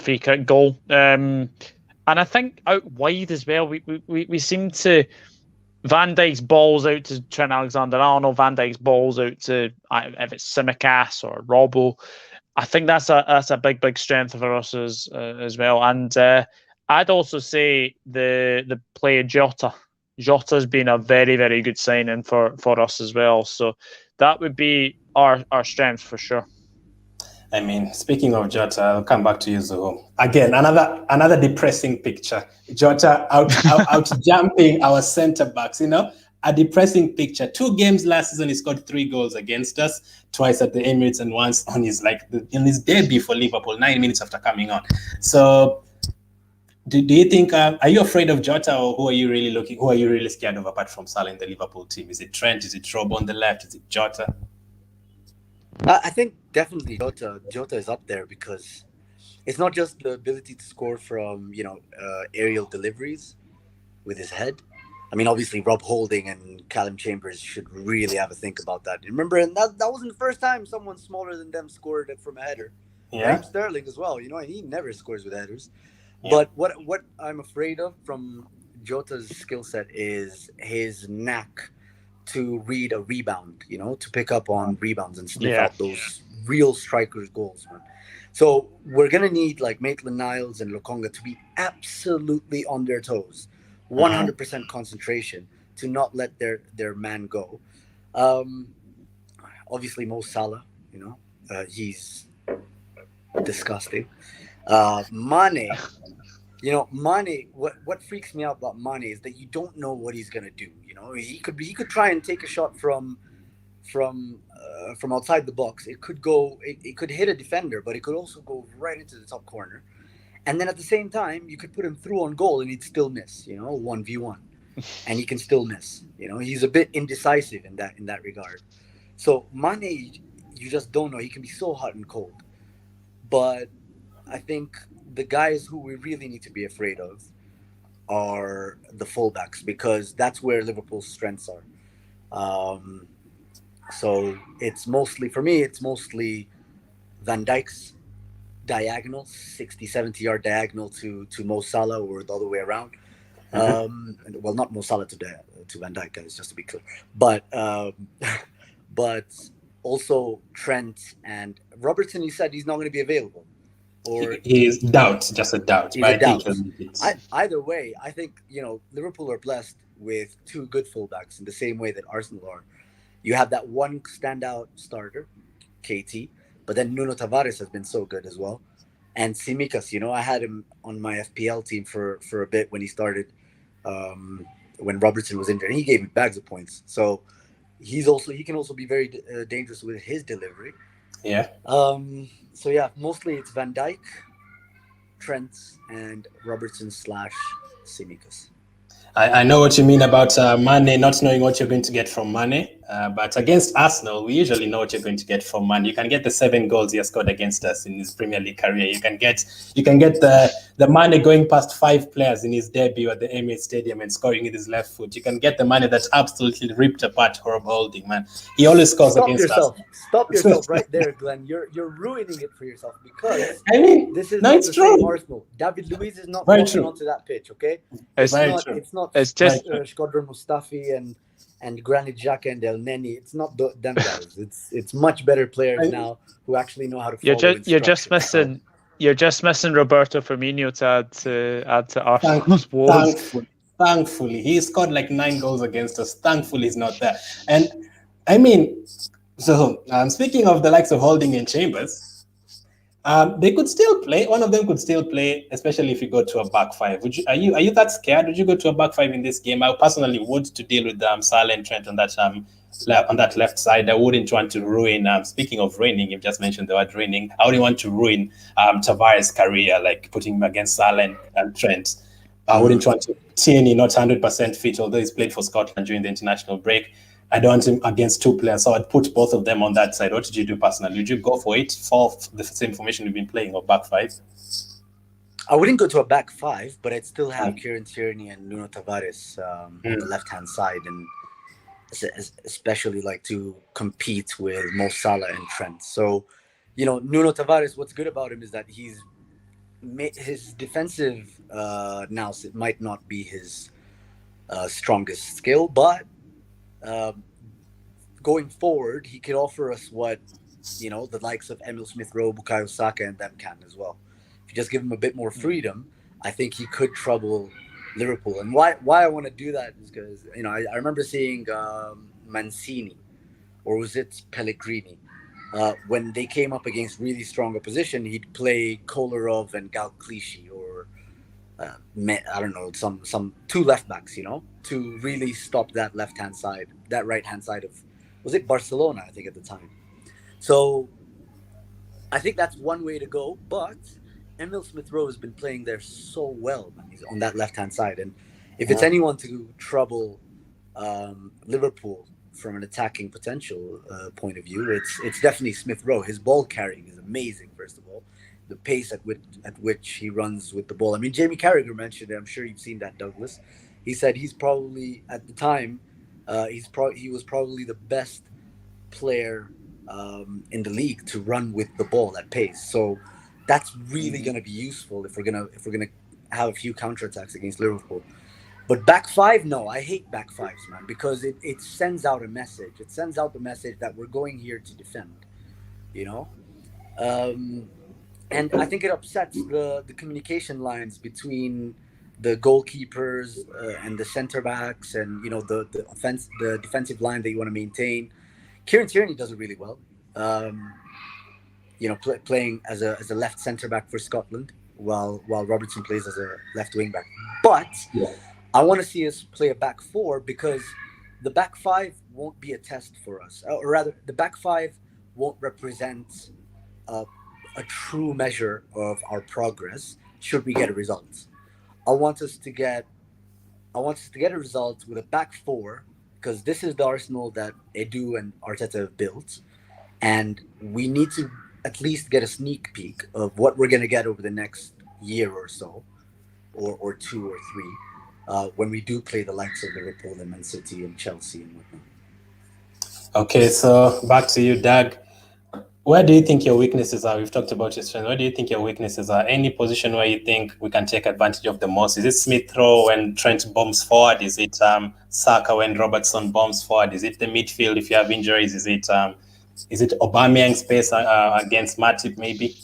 free kick goal. And I think out wide as well, we seem to. Van Dijk's balls out to Trent Alexander-Arnold. Van Dijk's balls out to if it's Tsimikas or Robbo. I think that's a big strength for us as well. And I'd also say the player Jota. Jota's been a very, very good signing for us as well. So that would be our strength for sure.
I mean, speaking of Jota, I'll come back to you, Zuho. Again, another depressing picture. Jota out jumping our centre backs. A depressing picture. 2 games last season, he scored 3 goals against us, twice at the Emirates and once on his debut for Liverpool, 9 minutes after coming on. So, do you think? Are you afraid of Jota, or who are you really scared of apart from Salah in the Liverpool team? Is it Trent? Is it Rob on the left? Is it Jota?
I think definitely Jota is up there, because it's not just the ability to score from aerial deliveries with his head. I mean, obviously Rob Holding and Callum Chambers should really have a think about that. Remember, and that wasn't the first time someone smaller than them scored it from a header. Yeah. Raheem Sterling as well, and he never scores with headers. Yeah. But what I'm afraid of from Jota's skill set is his knack to read a rebound, to pick up on rebounds and sniff out those real strikers' goals, man. So we're going to need Maitland-Niles and Lokonga to be absolutely on their toes, 100% concentration to not let their man go. Obviously, Mo Salah, he's disgusting. Mane, Mane, what freaks me out about Mane is that you don't know what he's going to do. He could try and take a shot from outside the box. It could hit a defender, but it could also go right into the top corner. And then at the same time, you could put him through on goal and he'd still miss, 1v1. And he can still miss. He's a bit indecisive in that regard. So Mane, you just don't know. He can be so hot and cold. But I think the guys who we really need to be afraid of are the fullbacks, because that's where Liverpool's strengths are. So it's mostly Van Dijk's diagonal, 60, 70-yard diagonal to Mo Salah, or the other way around. Well, not Mo Salah to Van Dijk, guys, just to be clear. But also Trent and Robertson. You said he's not going to be available, or
he is just a doubt.
He's
but
a doubt.
I
Either way, I think Liverpool are blessed with two good fullbacks in the same way that Arsenal are. You have that one standout starter, KT, but then Nuno Tavares has been so good as well. And Tsimikas, I had him on my FPL team for a bit when he started, when Robertson was injured. And he gave me bags of points. So he can also be very dangerous with his delivery.
Yeah.
So yeah, mostly it's Van Dijk, Trent, and Robertson / Tsimikas.
I know what you mean about Mane, not knowing what you're going to get from Mane. But against Arsenal, we usually know what you're going to get from Mane. You can get the 7 goals he has scored against us in his Premier League career. You can get the Mane going past 5 players in his debut at the Emirates Stadium and scoring with his left foot. You can get the Mane that's absolutely ripped apart Horrible Holding, man. He always scores against us.
Stop yourself right there, Glenn. You're ruining it for yourself, because
this is not the same
Arsenal. David Luiz is not
walking
onto that pitch, okay?
It's
just Shkodran Mustafi and Granit Xhaka and El Neni. It's not them guys. It's much better players now who actually know how to follow
You're just missing Roberto Firmino to add to Arsenal's woes.
Thankfully, he scored like 9 goals against us. Thankfully, he's not there. And speaking of the likes of Holding and Chambers, they could still play. One of them could still play, especially if you go to a back 5. Are you that scared? Would you go to a back 5 in this game? I personally would, to deal with Salah and Trent on that left side. I wouldn't want to ruin. Speaking of ruining, you've just mentioned the word ruining. I wouldn't want to ruin Tavares' career, like putting him against Salah and Trent. I wouldn't want to. Tierney not 100% fit, although he's played for Scotland during the international break. I don't want him against 2 players, so I'd put both of them on that side. What did you do personally? Would you go for it for the same formation you've been playing, or back 5?
I wouldn't go to a back 5, but I'd still have Kieran Tierney and Nuno Tavares on the left-hand side, and especially like to compete with Mo Salah and Trent. So, Nuno Tavares, what's good about him is that his defensive nous might not be his strongest skill, but going forward, he could offer us what the likes of Emil Smith-Rowe, Bukayo Saka, and them can as well. If you just give him a bit more freedom, I think he could trouble Liverpool. And why I want to do that is because I remember seeing Mancini, or was it Pellegrini, when they came up against really strong opposition, he'd play Kolarov and Galklishi, or I don't know, some 2 left backs, to really stop that right hand side of, was it Barcelona, I think, at the time. So I think that's one way to go, but Emil Smith-Rowe has been playing there so well, man. He's on that left hand side, and if it's anyone to trouble Liverpool from an attacking potential point of view, it's definitely Smith-Rowe. His ball carrying is amazing, first of all. The pace at which he runs with the ball. I mean, Jamie Carragher mentioned it. I'm sure you've seen that, Douglas. He said he's probably, at the time, he was probably the best player in the league to run with the ball at pace. So that's really going to be useful if we're gonna have a few counterattacks against Liverpool. But back 5, no, I hate back 5s, man, because it sends out a message. It sends out the message that we're going here to defend, and I think it upsets the communication lines between the goalkeepers and the center backs, and the defensive line that you want to maintain. Kieran Tierney does it really well, playing as a left center back for Scotland, while Robertson plays as a left wing back. But I want to see us play a back 4, because the back 5 won't be a test for us, or rather, the back 5 won't represent a true measure of our progress, should we get a result. I want us to get a result with a back four, because this is the Arsenal that Edu and Arteta have built, and we need to at least get a sneak peek of what we're going to get over the next year or so, or 2 or 3, when we do play the likes of Liverpool and Man City and Chelsea and whatnot.
Okay, so back to you, Doug. Where do you think your weaknesses are? We've talked about your strengths. Where do you think your weaknesses are? Any position where you think we can take advantage of the most? Is it Smith Rowe when Trent bombs forward? Is it Saka when Robertson bombs forward? Is it the midfield if you have injuries? Is it Aubameyang space against Matip maybe?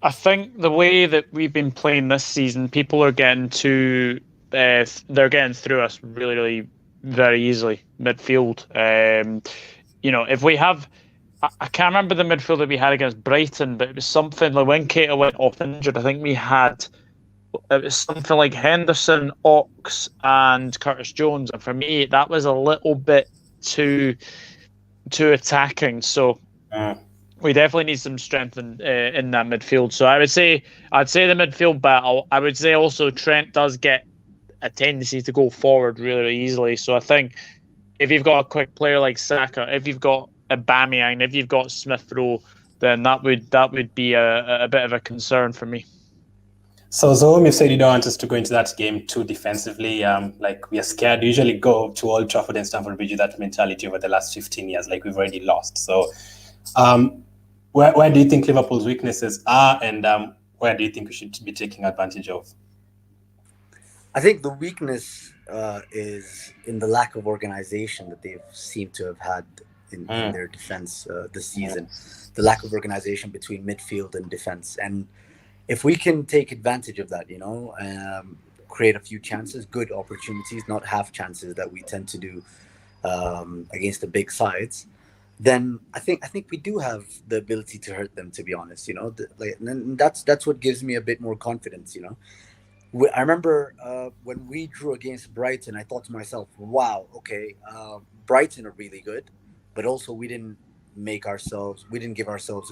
I think the way that we've been playing this season, people are getting they're getting through us really, really very easily. Midfield, if we have, I can't remember the midfield that we had against Brighton, but it was something like when KEITA went off injured, I think it was something like Henderson, Ox, and Curtis Jones, and for me that was a little bit too attacking. So we definitely need some strength in that midfield. So I'd say the midfield battle. I would say also Trent does get a tendency to go forward really, really easily. So I think if you've got a quick player like Saka, if you've got Aubameyang, if you've got Smith Rowe, then that would be a bit of a concern for me.
So Zoom, you said you don't want us to go into that game too defensively. Like we are scared. We usually go to Old Trafford and Stamford Bridge with that mentality over the last 15 years. Like we've already lost. So where do you think Liverpool's weaknesses are, and where do you think we should be taking advantage of?
I think the weakness is in the lack of organization that they've seemed to have had in their defense this season. The lack of organization between midfield and defense. And if we can take advantage of that, create a few chances, good opportunities, not half chances that we tend to do against the big sides, then I think we do have the ability to hurt them, to be honest, and that's what gives me a bit more confidence, I remember when we drew against Brighton, I thought to myself, wow, okay, Brighton are really good, but also we didn't give ourselves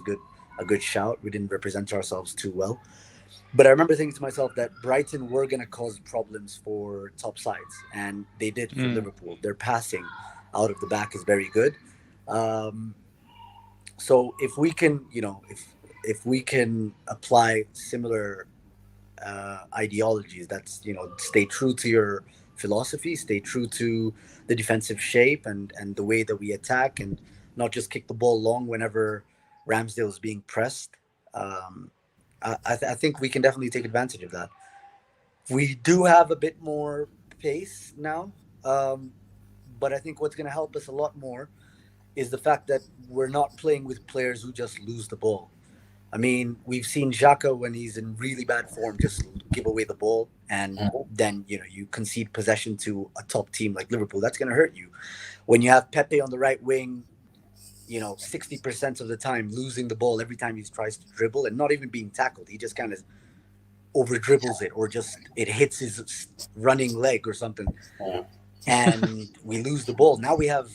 a good shout. We didn't represent ourselves too well. But I remember thinking to myself that Brighton were going to cause problems for top sides, and they did for Liverpool. Their passing out of the back is very good. So if we can, if we can apply similar ideologies, that's stay true to your philosophy, stay true to the defensive shape and the way that we attack, and not just kick the ball long whenever Ramsdale is being pressed. I think we can definitely take advantage of that. We do have a bit more pace now, but I think what's going to help us a lot more is the fact that we're not playing with players who just lose the ball. I mean, we've seen Xhaka when he's in really bad form just give away the ball, and then you concede possession to a top team like Liverpool. That's going to hurt you. When you have Pepe on the right wing, 60% of the time losing the ball every time he tries to dribble and not even being tackled. He just kind of over dribbles it, or just it hits his running leg or something, and we lose the ball. Now we have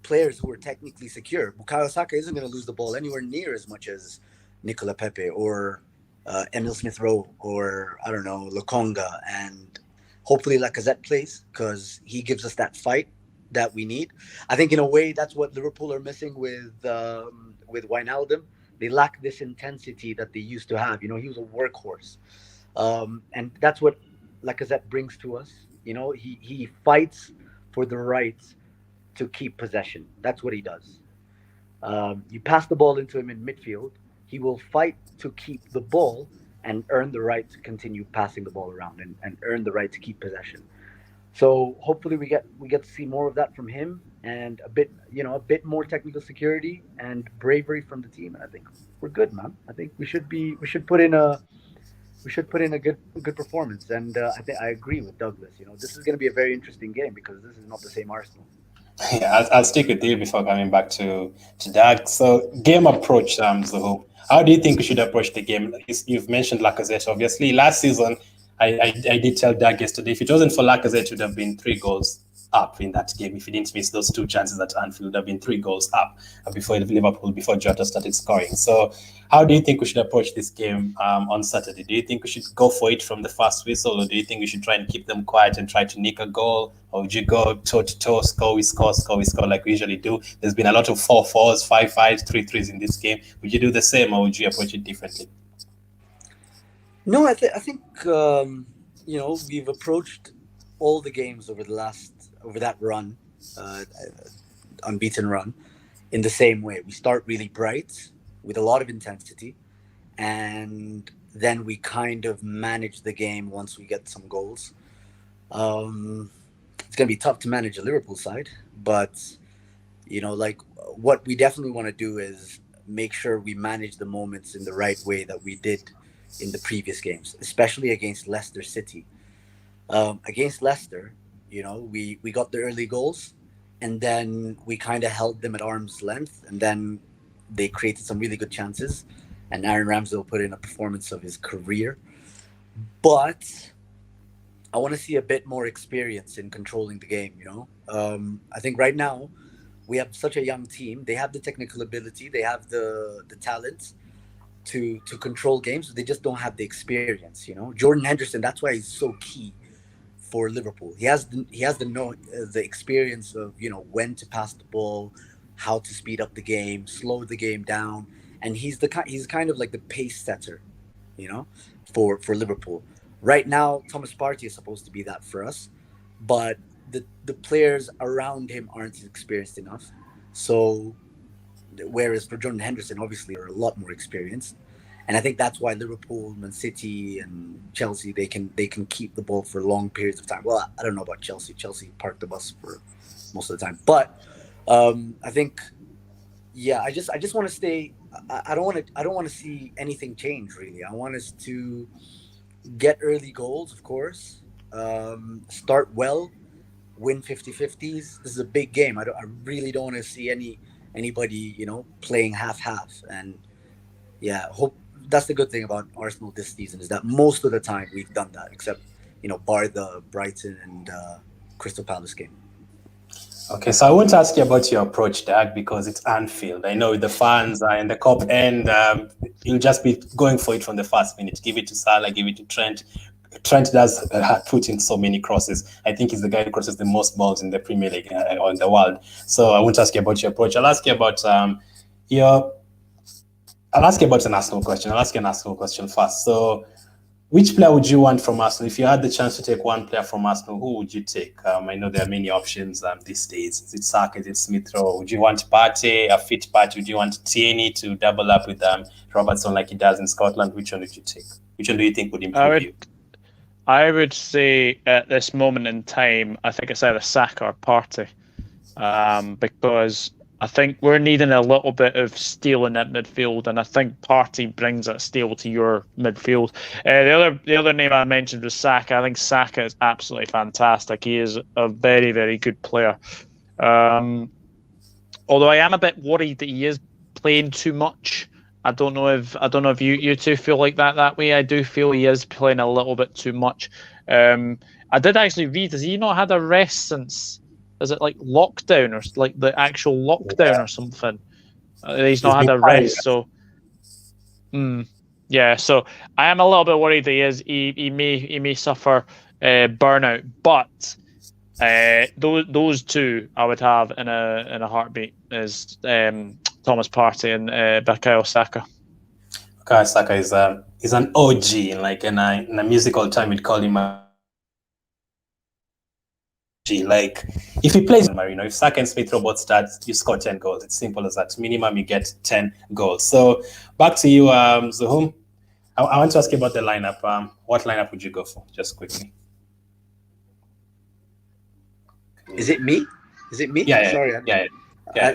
players who are technically secure. Bukayo Saka isn't going to lose the ball anywhere near as much as Nicola Pepe or Emil Smith Rowe or I don't know, Lokonga, and hopefully Lacazette plays because he gives us that fight that we need. I think in a way that's what Liverpool are missing with Wijnaldum. They lack this intensity that they used to have. He was a workhorse, and that's what Lacazette brings to us. He fights for the right to keep possession. That's what he does. You pass the ball into him in midfield, he will fight to keep the ball and earn the right to continue passing the ball around and earn the right to keep possession. So hopefully we get to see more of that from him, and a bit more technical security and bravery from the team. And I think we're good, man. I think we should put in a good performance. And I agree with Douglas. This is going to be a very interesting game because this is not the same Arsenal.
Yeah, I'll stick with you before coming back to Doug. So game approach, Zuhu. How do you think we should approach the game? You've mentioned Lacazette, obviously. Last season, I did tell Doug yesterday, if it wasn't for Lacazette, it would have been 3 goals. up in that game. If he didn't miss those 2 chances at Anfield, it would have been 3 goals up before Jota started scoring. So how do you think we should approach this game on Saturday? Do you think we should go for it from the first whistle, or do you think we should try and keep them quiet and try to nick a goal? Or would you go toe-to-toe, score, we score like we usually do? There's been a lot of 4-4s, 5-5s, 3-3s in this game. Would you do the same, or would you approach it differently?
No, I think we've approached all the games over that run, unbeaten run, in the same way. We start really bright with a lot of intensity, and then we kind of manage the game once we get some goals. It's going to be tough to manage a Liverpool side, but what we definitely want to do is make sure we manage the moments in the right way that we did in the previous games, especially against Leicester City. Against Leicester, we got the early goals, and then we kind of held them at arm's length, and then they created some really good chances, and Aaron Ramsdale put in a performance of his career. But I want to see a bit more experience in controlling the game. I think right now we have such a young team. They have the technical ability, they have the talent to control games, but they just don't have the experience. Jordan Henderson, that's why he's so key for Liverpool. He has the experience of when to pass the ball, how to speed up the game, slow the game down, and he's kind of like the pace setter, for Liverpool. Right now, Thomas Partey is supposed to be that for us, but the players around him aren't experienced enough. So, whereas for Jordan Henderson, obviously, are a lot more experienced. And I think that's why Liverpool, Man City, and Chelsea, they can keep the ball for long periods of time. Well, I don't know about Chelsea. Chelsea parked the bus for most of the time. But I think, I just want to stay. I don't want to see anything change, really. I want us to get early goals, of course. Start well, win 50-50s. This is a big game. I really don't want to see anybody playing half. And hope. That's the good thing about Arsenal this season, is that most of the time we've done that, except, bar the Brighton and Crystal Palace game.
Okay, so I want to ask you about your approach, Dag, because it's Anfield. I know the fans are in the cup end. You'll just be going for it from the first minute. Give it to Salah, give it to Trent. Trent does put in so many crosses. I think he's the guy who crosses the most balls in the Premier League or in the world. So I want to ask you about your approach. I'll ask you about I'll ask you about an Arsenal question. I'll ask you an Arsenal question first. So, which player would you want from Arsenal? If you had the chance to take one player from Arsenal, who would you take? I know there are many options these days. Is it Saka? Is it Smith Rowe? Would you want Partey, a fit Partey? Would you want Tierney to double up with Robertson like he does in Scotland? Which one would you take? Which one do you think would improve you?
I would say at this moment in time, I think it's either Saka or Partey, because I think we're needing a little bit of steel in that midfield, and I think Partey brings that steel to your midfield. The other name I mentioned was Saka. I think Saka is absolutely fantastic. He is a very, very good player. Although I am a bit worried that he is playing too much. I don't know if you two feel like that way. I do feel he is playing a little bit too much. I did actually read, has he not had a rest since? Is it like lockdown or like the actual lockdown or something? He's not had a rest, so So I am a little bit worried that he may suffer burnout. But those two I would have in a heartbeat is Thomas Partey and Bukayo Saka.
Bukayo Saka is an OG, in a musical time we'd call him a like if he plays Marino, if Saka and Smith Rowe both start, you score 10 goals. It's simple as that. Minimum you get 10 goals. So back to you, Zuhum. I want to ask you about the lineup. What lineup would you go for? Just quickly.
Is it me?
Yeah.
Sorry.
Yeah.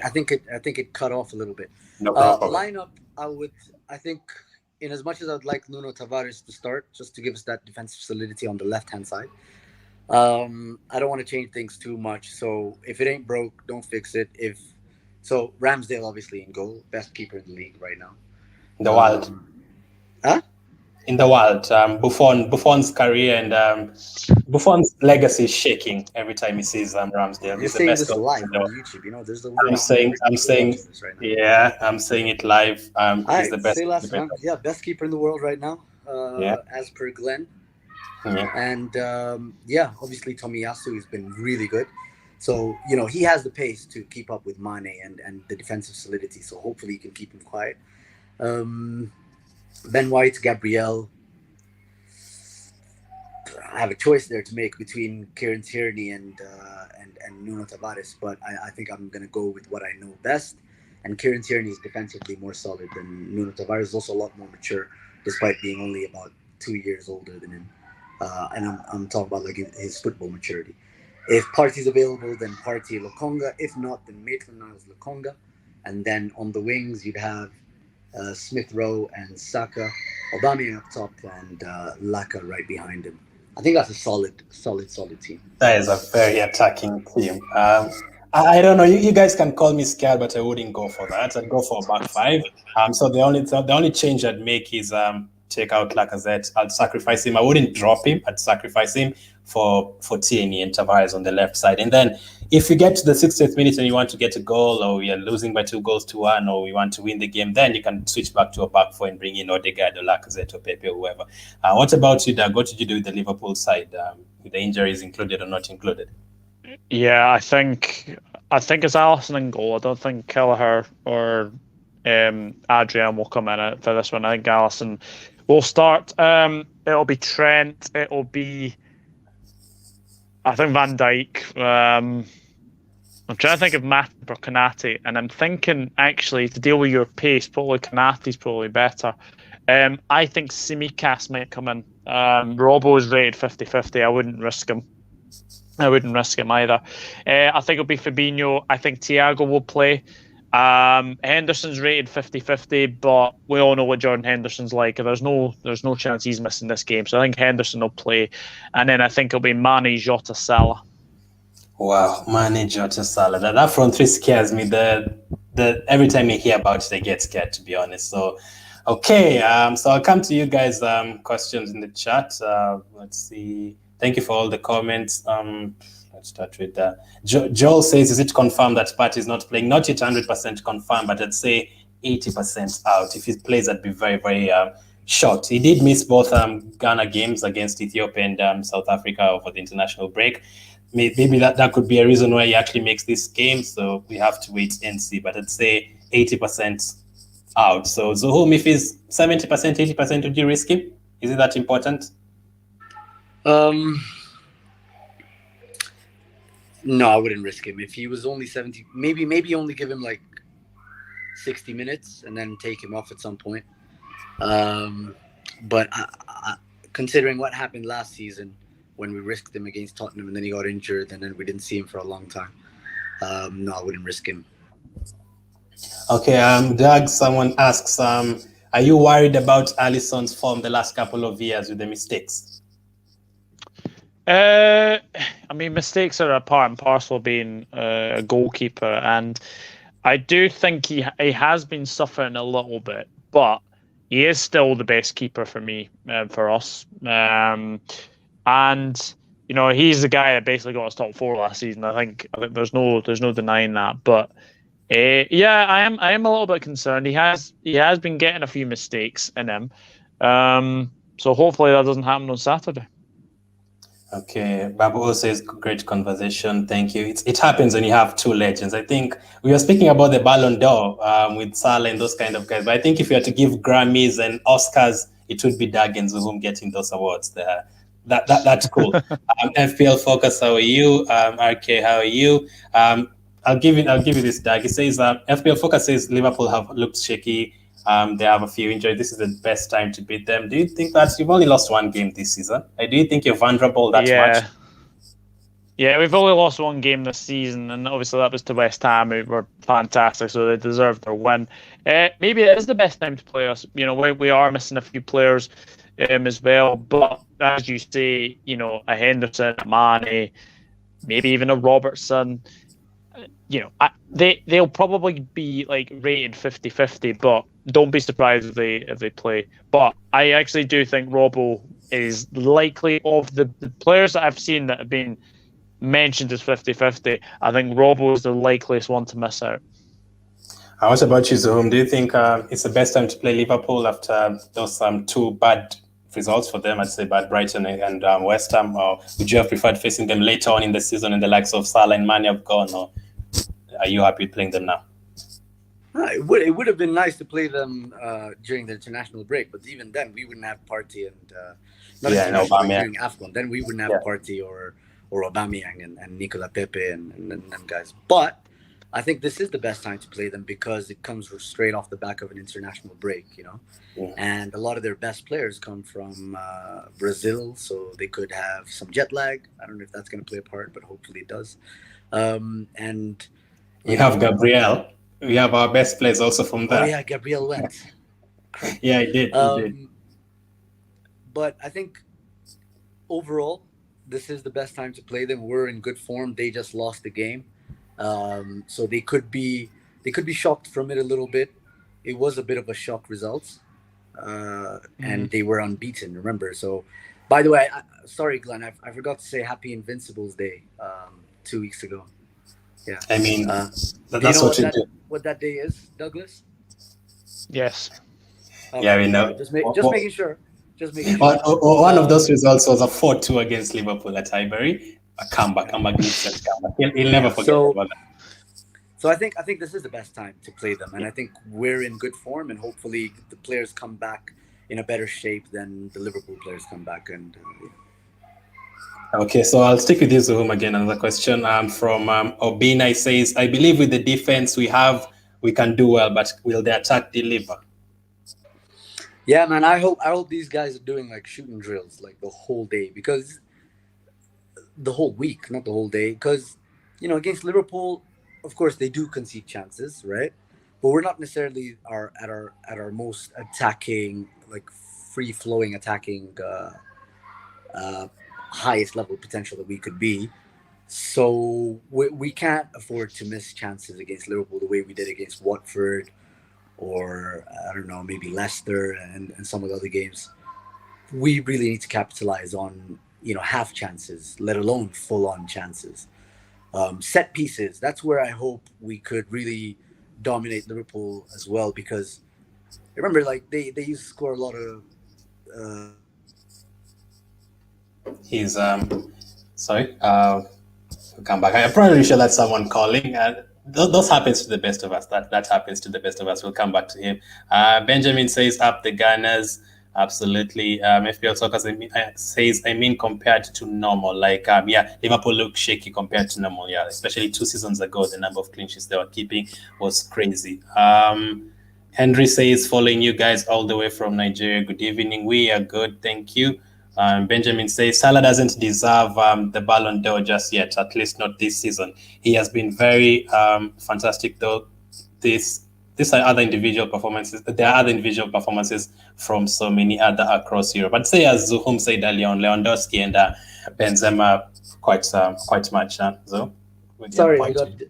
I think it cut off a little bit.
No problem.
Lineup, I think in as much as I'd like Nuno Tavares to start, just to give us that defensive solidity on the left-hand side. I don't want to change things too much. So if it ain't broke, don't fix it. So Ramsdale obviously in goal, best keeper in the league right now.
In the world.
Huh?
in the world. Buffon's career and Buffon's legacy is shaking every time he sees Ramsdale.
You're
He's the
saying
best
this
coach
live
in
on
the world.
YouTube. You know, there's a
I'm saying,
watching this right now.
yeah, I'm saying it live.
All
He's
right,
the best.
say last man. Yeah, best keeper in the world right now,
Yeah.
as per Glenn.
Yeah.
And obviously Tomiyasu has been really good. So, you know, he has the pace to keep up with Mane and the defensive solidity. So hopefully he can keep him quiet. Ben White, Gabriel. I have a choice there to make between Kieran Tierney and Nuno Tavares, but I think I'm going to go with what I know best. And Kieran Tierney is defensively more solid than Nuno Tavares. Is also a lot more mature, despite being only about 2 years older than him. And I'm talking about like his football maturity. If Partey's available, then Partey Lokonga. If not, then Maitland-Niles Lokonga. And then on the wings, you'd have Smith Rowe and Saka, Aubameyang up top, and Laka right behind him. I think that's a solid team.
That is a very attacking team. I don't know. You guys can call me scared, but I wouldn't go for that. I'd go for a back five. So the only change I'd make is take out Lacazette. I'd sacrifice him. I wouldn't drop him. I'd sacrifice him for Tierney and Tavares on the left side. And then if you get to the 60th minute and you want to get a goal, or you're losing by 2-1, or you want to win the game, then you can switch back to a back four and bring in Odegaard or Lacazette or Pepe or whoever. What about you, Doug? What did you do with the Liverpool side? With the injuries included or not included?
Yeah, I think it's Alisson in goal. I don't think Kelleher or Adrian will come in for this one. I think Alisson will start. It'll be Trent. It'll be, I think, Van Dijk. I'm trying to think of Matip or Konate, and I'm thinking actually to deal with your pace, probably Konate's probably better. I think Tsimikas might come in. Robbo is rated 50-50. I wouldn't risk him. Either. I think it'll be Fabinho. I think Thiago will play. Henderson's rated 50-50, but we all know what Jordan Henderson's like. There's no chance he's missing this game. So I think Henderson will play. And then I think it'll be Mane, Jota, Salah.
Wow, Mane, Jota, Salah. That front three scares me. The every time I hear about it, I get scared, to be honest. So okay, so I'll come to you guys. Questions in the chat. Let's see. Thank you for all the comments. Let's start with Joel says, is it confirmed that Partey is not playing? Not yet 100% confirmed, but I'd say 80% out. If he plays, I'd be very, very shocked. He did miss both Ghana games against Ethiopia and South Africa over the international break. Maybe that could be a reason why he actually makes this game. So we have to wait and see. But I'd say 80% out. So Zohum, if he's 70%, 80%, would you risk him? Is it that important?
No, I wouldn't risk him. If he was only 70, maybe only give him like 60 minutes and then take him off at some point. But considering what happened last season when we risked him against Tottenham and then he got injured and then we didn't see him for a long time, no, I wouldn't risk him.
Okay, Doug, someone asks, are you worried about Alisson's form the last couple of years with the mistakes?
I mean, mistakes are a part and parcel of being a goalkeeper, and I do think he has been suffering a little bit, but he is still the best keeper for me, for us. And you know, he's the guy that basically got us top four last season. I think there's no denying that. But yeah, I am a little bit concerned. He has been getting a few mistakes in him. So hopefully that doesn't happen on Saturday.
Okay, Babu says, great conversation. Thank you. It happens when you have two legends. I think we were speaking about the Ballon d'Or with Salah and those kind of guys. But I think if you had to give Grammys and Oscars, it would be Doug and Zoom getting those awards there. That's cool. FPL Focus, how are you? RK, how are you? I'll give you this, Doug. It says FPL Focus says Liverpool have looked shaky. They have a few injuries. This is the best time to beat them. Do you think that you've only lost one game this season? Do you think you're vulnerable that much?
Yeah, we've only lost one game this season, and obviously that was to West Ham, who were fantastic, so they deserved their win. Maybe it is the best time to play us. You know, we are missing a few players as well, but as you say, you know, a Henderson, a Mane, maybe even a Robertson. they'll probably be like rated 50-50, but don't be surprised if they play. But I actually do think Robbo is likely, of the players that I've seen that have been mentioned as 50-50, I think Robbo is the likeliest one to miss out.
What about you, Zoom? Do you think it's the best time to play Liverpool after those two bad results for them? I'd say bad Brighton and West Ham. Or would you have preferred facing them later on in the season, and the likes of Salah and Mane have gone? Or are you happy playing them now?
It would have been nice to play them during the international break, but even then we wouldn't have Partey and during AFCON. Then we wouldn't have Partey or Aubameyang and Nicola Pepe and them guys. But I think this is the best time to play them because it comes straight off the back of an international break, and a lot of their best players come from Brazil, so they could have some jet lag. I don't know if that's going to play a part, but hopefully it does. And
we have Gabriel. We have our best players also from there.
Oh yeah, Gabriel went.
Yeah, he did.
But I think overall, this is the best time to play them. We're in good form. They just lost the game. So they could be shocked from it a little bit. It was a bit of a shock result, and they were unbeaten. Remember? So, by the way, sorry, Glenn, I forgot to say Happy Invincibles Day 2 weeks ago. Yeah,
I mean that's
what that day is, Douglas.
Yes.
Okay.
Yeah, we know.
Just making sure.
One of those results was a 4-2 against Liverpool at Highbury. A magnificent comeback. He'll never forget about that.
So I think this is the best time to play them, and I think we're in good form, and hopefully the players come back in a better shape than the Liverpool players come back. And
Okay, so I'll stick with you, Zuhum, again. Another question from Obina. He says, I believe with the defense we have, we can do well, but will the attack deliver?
Yeah, man, I hope these guys are doing like shooting drills like the whole day, because the whole week, not the whole day, because against Liverpool, of course they do concede chances, right? But we're not necessarily at our most attacking, like free flowing attacking highest level potential that we could be. So we can't afford to miss chances against Liverpool the way we did against Watford, or I don't know, maybe Leicester and some of the other games. We really need to capitalize on half chances, let alone full-on chances. Set pieces, that's where I hope we could really dominate Liverpool as well, because remember, like they used to score a lot of
He's sorry, come back. I probably should let someone calling, and those happens to the best of us. That happens to the best of us. We'll come back to him. Benjamin says, up the Gunners. Absolutely. FPL Soccer says, I mean, compared to normal, like, Liverpool look shaky compared to normal. Yeah, especially 2 seasons ago, the number of clean sheets they were keeping was crazy. Henry says, following you guys all the way from Nigeria. Good evening. We are good. Thank you. Benjamin says, Salah doesn't deserve the Ballon d'Or just yet, at least not this season. He has been very fantastic, though. These are other individual performances. There are other individual performances from so many other across Europe. I'd say, as Zuhum said earlier on, Lewandowski and Benzema quite much. So,
sorry,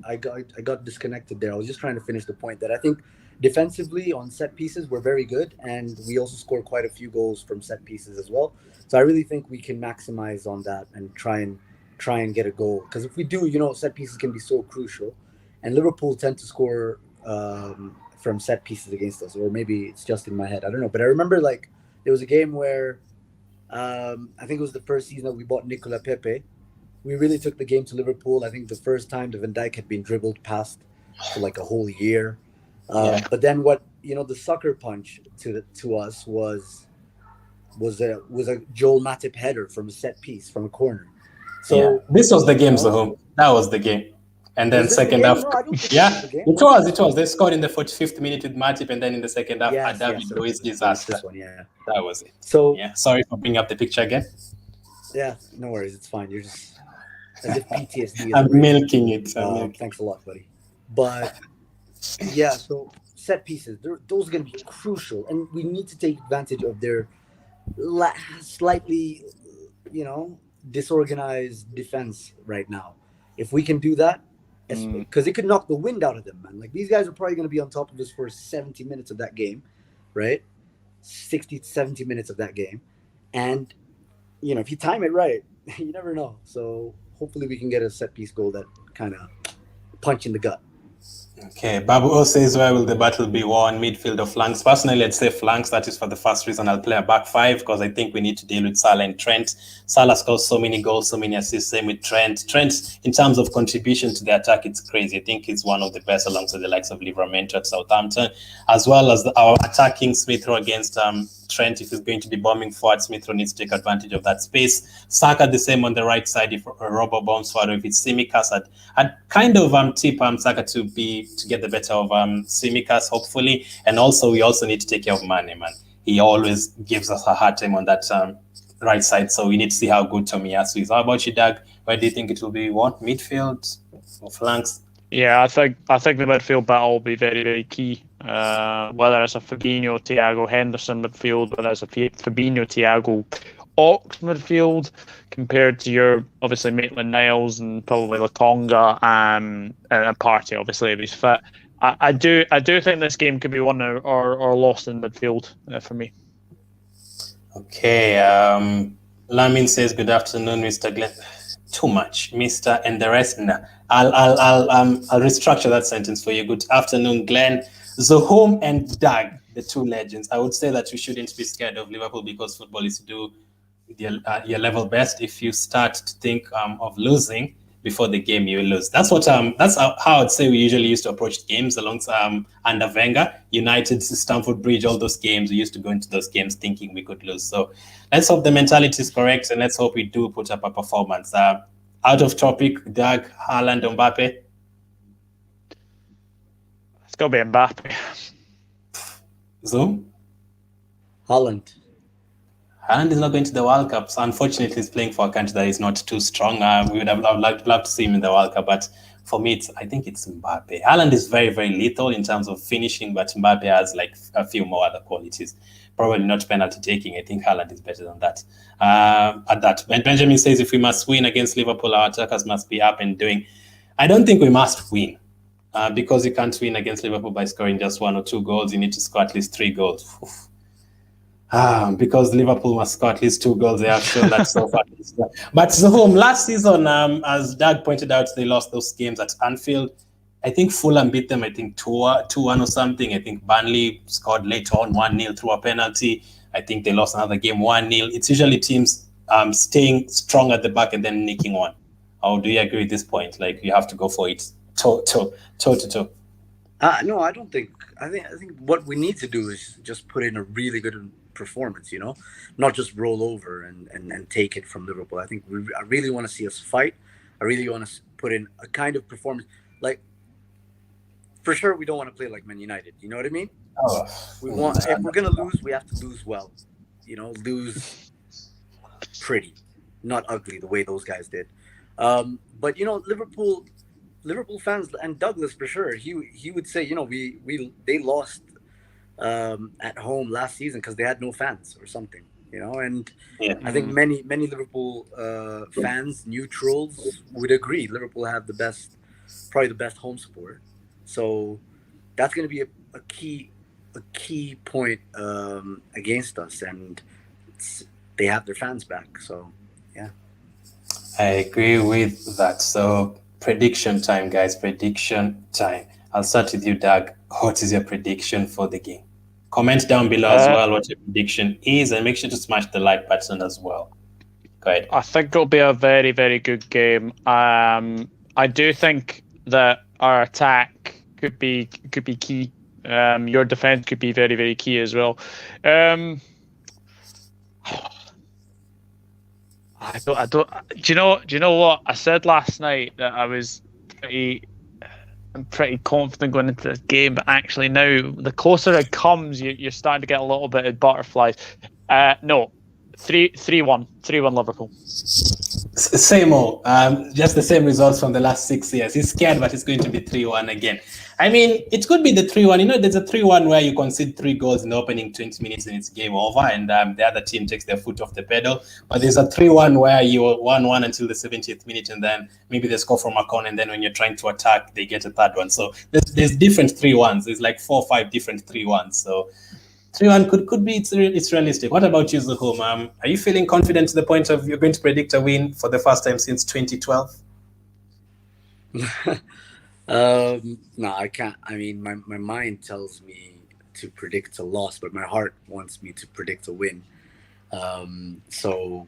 I got disconnected there. I was just trying to finish the point that I think defensively on set pieces we're very good, and we also score quite a few goals from set pieces as well. So I really think we can maximize on that and try and get a goal. Because if we do, set pieces can be so crucial, and Liverpool tend to score from set pieces against us, or maybe it's just in my head, I don't know. But I remember like there was a game where I think it was the first season that we bought Nicola Pepe. We really took the game to Liverpool. I think the first time the Van Dijk had been dribbled past for like a whole year. But then what the sucker punch to us was a Joel Matip header from a set piece from a corner. So
this was the game, Zuhum. That was the game. And then second half, it was. They scored in the 45th minute with Matip, and then in the second half, David Luiz disaster.
This one,
that was it.
So
sorry for bringing up the picture again.
Yeah, no worries, it's fine. You're just as if PTSD.
I'm milking it.
Thanks a lot, buddy. But so set pieces, those are going to be crucial, and we need to take advantage of their slightly, disorganized defense right now. If we can do that, because it could knock the wind out of them, man. Like, these guys are probably going to be on top of us for 70 minutes of that game, right? 60 to 70 minutes of that game. And, you know, if you time it right, you never know. So hopefully we can get a set-piece goal that kind of punch in the gut.
Okay, Babu O says, where will the battle be won? Midfield or flanks? Personally, I'd say flanks. That is for the first reason I'll play a back five, because I think we need to deal with Salah and Trent. Salah scores so many goals, so many assists, same with Trent. Trent, in terms of contribution to the attack, it's crazy. I think he's one of the best alongside the likes of Liverpool at Southampton, as well as our attacking Smith Rowe against Trent. If he's going to be bombing forward, Smith Rowe needs to take advantage of that space. Saka the same on the right side if Robo bombs forward, or if it's Tsimikas. I'd kind of tip Saka to get the better of Tsimikas, hopefully. And also, we also need to take care of Mane, man. He always gives us a hard time on that right side, so we need to see how good Tomiyasu is. How about you, Doug? Where do you think it will be? What, midfield or flanks?
Yeah, I think the midfield battle will be very, very key. Whether it's a Fabinho, Thiago, Henderson midfield, whether it's a Fabinho, Thiago, Ox midfield, compared to your obviously Maitland-Niles and probably Lokonga and Partey, obviously, if he's fit. I do think this game could be won or lost in midfield for me.
Okay, Lamin says, good afternoon, Mr. Glen. Too much, Mr. and the rest. Nah. I'll restructure that sentence for you. Good afternoon, Glenn, Zohom, and Doug, the two legends. I would say that you shouldn't be scared of Liverpool, because football is to do your level best. If you start to think of losing before the game, you will lose. That's how I'd say we usually used to approach games alongside under Wenger, United, Stamford Bridge, all those games. We used to go into those games thinking we could lose. So let's hope the mentality is correct, and let's hope we do put up a performance. Out of topic, Doug, Haaland, Mbappe.
It's got to be Mbappe.
Zoom?
Haaland.
Haaland is not going to the World Cup, so unfortunately he's playing for a country that is not too strong. We would have loved to see him in the World Cup, but for me, I think it's Mbappe. Haaland is very, very lethal in terms of finishing, but Mbappe has like a few more other qualities. Probably not penalty taking. I think Haaland is better than that. At that, Benjamin says, if we must win against Liverpool, our attackers must be up and doing. I don't think we must win, because you can't win against Liverpool by scoring just 1 or 2 goals. You need to score at least 3 goals. Because Liverpool must score at least 2 goals. They have shown that so far. But last season, as Doug pointed out, they lost those games at Anfield. I think Fulham beat them, I think 2-1 or something. I think Burnley scored later on 1-0 through a penalty. I think they lost another game 1-0. It's usually teams staying strong at the back and then nicking one. Or do you agree at this point? Like, you have to go for it toe to toe.
No, I don't think. I think what we need to do is just put in a really good performance, you know, not just roll over and take it from Liverpool. I think I really want to see us fight. I really want to put in a kind of performance. Like, for sure, we don't want to play like Man United. You know what I mean? If we're gonna lose, we have to lose well. You know, lose pretty, not ugly, the way those guys did. But you know, Liverpool fans, and Douglas for sure, he would say, you know, they lost at home last season because they had no fans or something, you know. And I think many Liverpool fans, neutrals, would agree Liverpool have probably the best home support. So that's going to be a key point against us, and they have their fans back. So yeah,
I agree with that. So prediction time, guys. Prediction time. I'll start with you, Doug. What is your prediction for the game? Comment down below as well what your prediction is, and make sure to smash the like button as well. Go ahead.
I think it'll be a very, very good game. I do think that our attack could be key. Your defense could be very, very key as well. I don't. Do you know what I said last night, that I was pretty confident going into this game, but actually now the closer it comes, you're starting to get a little bit of butterflies. No, 3-1 Liverpool.
Same old, just the same results from the last 6 years. He's scared, but it's going to be 3-1 again. I mean, it could be the 3-1. You know, there's a 3-1 where you concede 3 goals in the opening 20 minutes and it's game over, and the other team takes their foot off the pedal. But there's a 3-1 where you 1-1 until the 70th minute, and then maybe they score from a corner, and then when you're trying to attack, they get a third one. So there's different 3-1s. There's like 4 or 5 different 3-1s. So 3-1 could be, it's realistic. What about you, Zuhum? Are you feeling confident to the point of you're going to predict a win for the first time since 2012?
No, I can't. I mean, my mind tells me to predict a loss, but my heart wants me to predict a win. So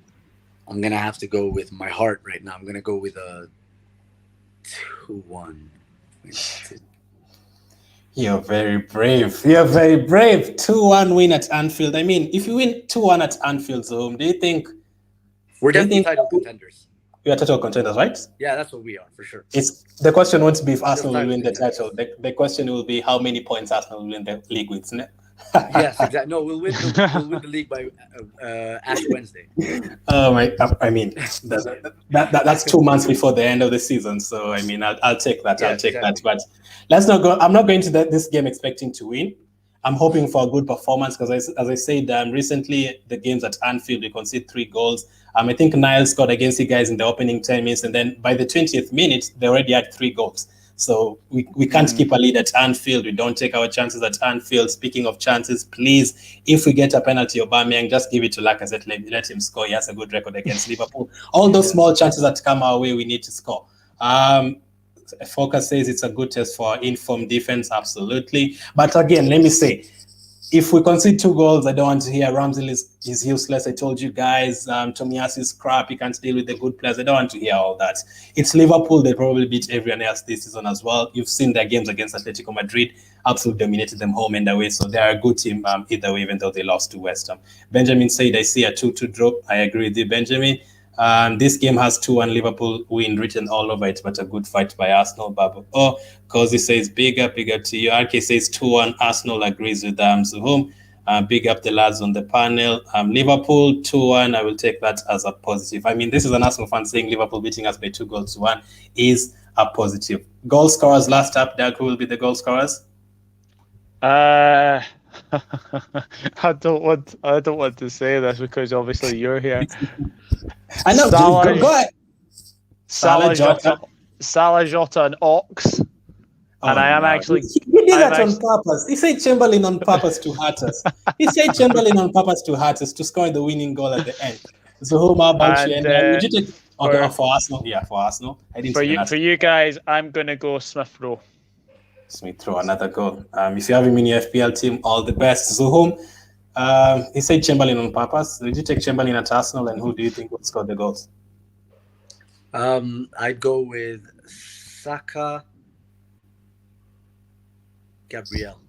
I'm going to have to go with my heart right now. I'm going to go with a 2-1.
You're very brave. You're very brave. 2-1 win at Anfield. I mean, if you win 2-1 at Anfield, Zoom, do you think
we're definitely title contenders?
We are title contenders, right?
Yeah, that's what we are, for sure.
The question won't be if Arsenal will win the title. The question will be how many points Arsenal will win the league with, isn't it?
Yes, exactly. No, we'll win the league by Ash Wednesday.
Oh my! I mean, that's 2 months before the end of the season. So I mean, I'll take that.
Yeah,
I'll take
exactly.
that. But let's not go. I'm not going to this game expecting to win. I'm hoping for a good performance because, as I said, recently the games at Anfield we conceded 3 goals. I think Niall scored against you guys in the opening 10 minutes, and then by the 20th minute they already had 3 goals. So we can't keep a lead at Anfield. We don't take our chances at Anfield. Speaking of chances, please, if we get a penalty, Aubameyang, just give it to Lacazette. Let him score. He has a good record against Liverpool. All those small chances that come our way, we need to score. Focus says it's a good test for informed defense. Absolutely. But again, let me say, if we concede 2 goals, I don't want to hear Ramsdale is useless. I told you guys, Tomiyasu is crap. He can't deal with the good players. I don't want to hear all that. It's Liverpool. They probably beat everyone else this season as well. You've seen their games against Atletico Madrid. Absolutely dominated them home and away. So they're a good team either way, even though they lost to West Ham. Benjamin said, I see a 2-2 draw. I agree with you, Benjamin. This game has 2-1 Liverpool win written all over it, but a good fight by Arsenal. Babu. Oh, Cozy says bigger to you. RK says 2-1. Arsenal agrees with Zuhum. Big up the lads on the panel. Liverpool 2-1. I will take that as a positive. I mean, this is an Arsenal fan saying Liverpool beating us by 2-1 is a positive. Goal scorers last up. Doug, who will be the goal scorers?
I don't want to say this because obviously you're here.
I know.
Salah,
go ahead.
Salah, Jota, and Ox. And I am actually.
He did that on purpose. He said Chamberlain on purpose to hurt us. He said Chamberlain on purpose to hurt us to score the winning goal at the end. So who about you? And would you take for Arsenal? Yeah, for Arsenal. I didn't
for you guys, I'm gonna go Smith Rowe.
Smith Rowe, another goal. If you have him in your FPL team, all the best. Zuhum, he said Chamberlain on purpose. Did you take Chamberlain at Arsenal, and who do you think would score the goals?
I'd go with Saka, Gabriel.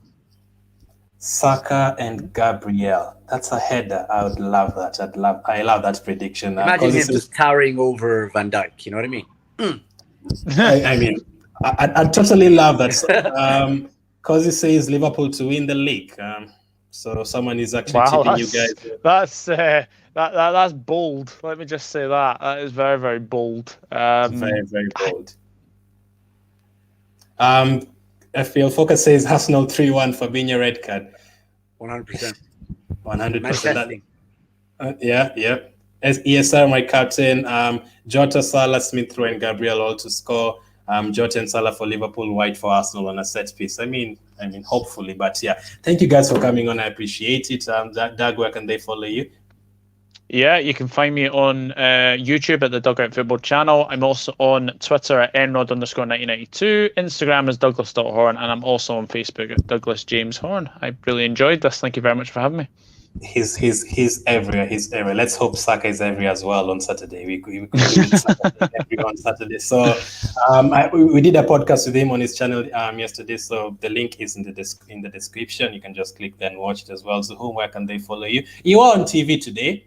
Saka and Gabriel. That's a header. I would love that. I love that prediction.
Imagine him just towering over Van Dijk. You know what I mean?
I mean, I totally love that. Because he says Liverpool to win the league. So someone is actually tipping you guys.
That's bold. Let me just say that. That is very, very bold.
Very, very bold. FPL Focus says Arsenal 3-1 for being a red card.
100%.
100%. Yeah. ESR, my captain. Jota, Salah, Smith Rowe, and Gabriel all to score. Jota and Salah for Liverpool, White for Arsenal on a set piece. I mean, hopefully, but yeah. Thank you guys for coming on. I appreciate it. Doug, where can they follow you?
Yeah, you can find me on YouTube at the Dugout Football channel. I'm also on Twitter at nrod_1992. Instagram is Douglas.Horn, and I'm also on Facebook at Douglas James Horn. I really enjoyed this. Thank you very much for having me.
He's everywhere. He's everywhere. Let's hope Saka is everywhere as well on Saturday. We could do Saka everywhere on Saturday. So we did a podcast with him on his channel yesterday. So the link is in the description. You can just click there and watch it as well. So where can they follow you? You are on TV today.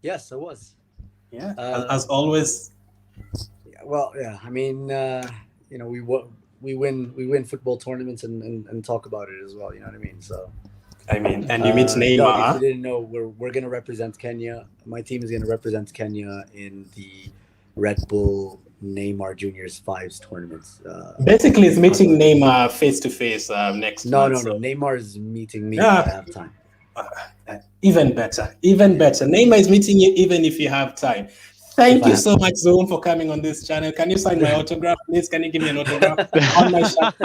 Yes, I was.
Yeah, as always.
Well, yeah. I mean, we win football tournaments and talk about it as well. You know what I mean? So
I mean, and you meet
Doug,
Neymar.
if you didn't know, we're gonna represent Kenya. My team is gonna represent Kenya in the Red Bull Neymar Juniors Fives tournaments.
Basically, it's meeting Neymar face to face next month.
No. Neymar is meeting me
Yeah.
if I have time.
Even better. Neymar is meeting you even if you have time. Thank you so much, Zoom, for coming on this channel. Can you sign my autograph, please? Can you give me an autograph on my shirt?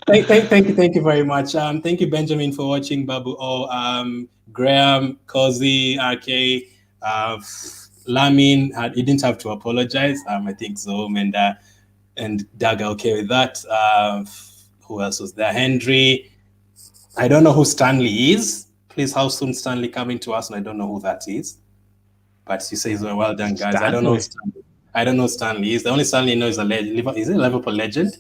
Thank you very much. Thank you, Benjamin, for watching. Babu, Graham, Cozy, RK, Lamin. You didn't have to apologize. I think Zoom and Doug are okay with that. Who else was there? Henry. I don't know who Stanley is. Please, how soon Stanley coming to us? And I don't know who that is. But you say, well done, guys.
Stanley.
I don't know Stanley. I don't know Stanley is. The only Stanley I know is is it a Liverpool legend?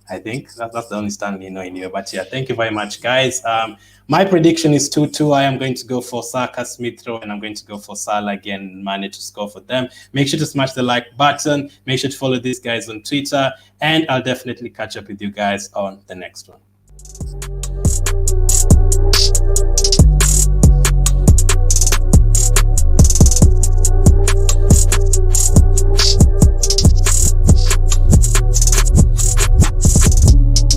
I think that's the only Stanley I know in here. But yeah, thank you very much, guys. My prediction is 2-2. I am going to go for Saka, Smith Rowe, and I'm going to go for Salah again. Mane to score for them. Make sure to smash the like button. Make sure to follow these guys on Twitter. And I'll definitely catch up with you guys on the next one.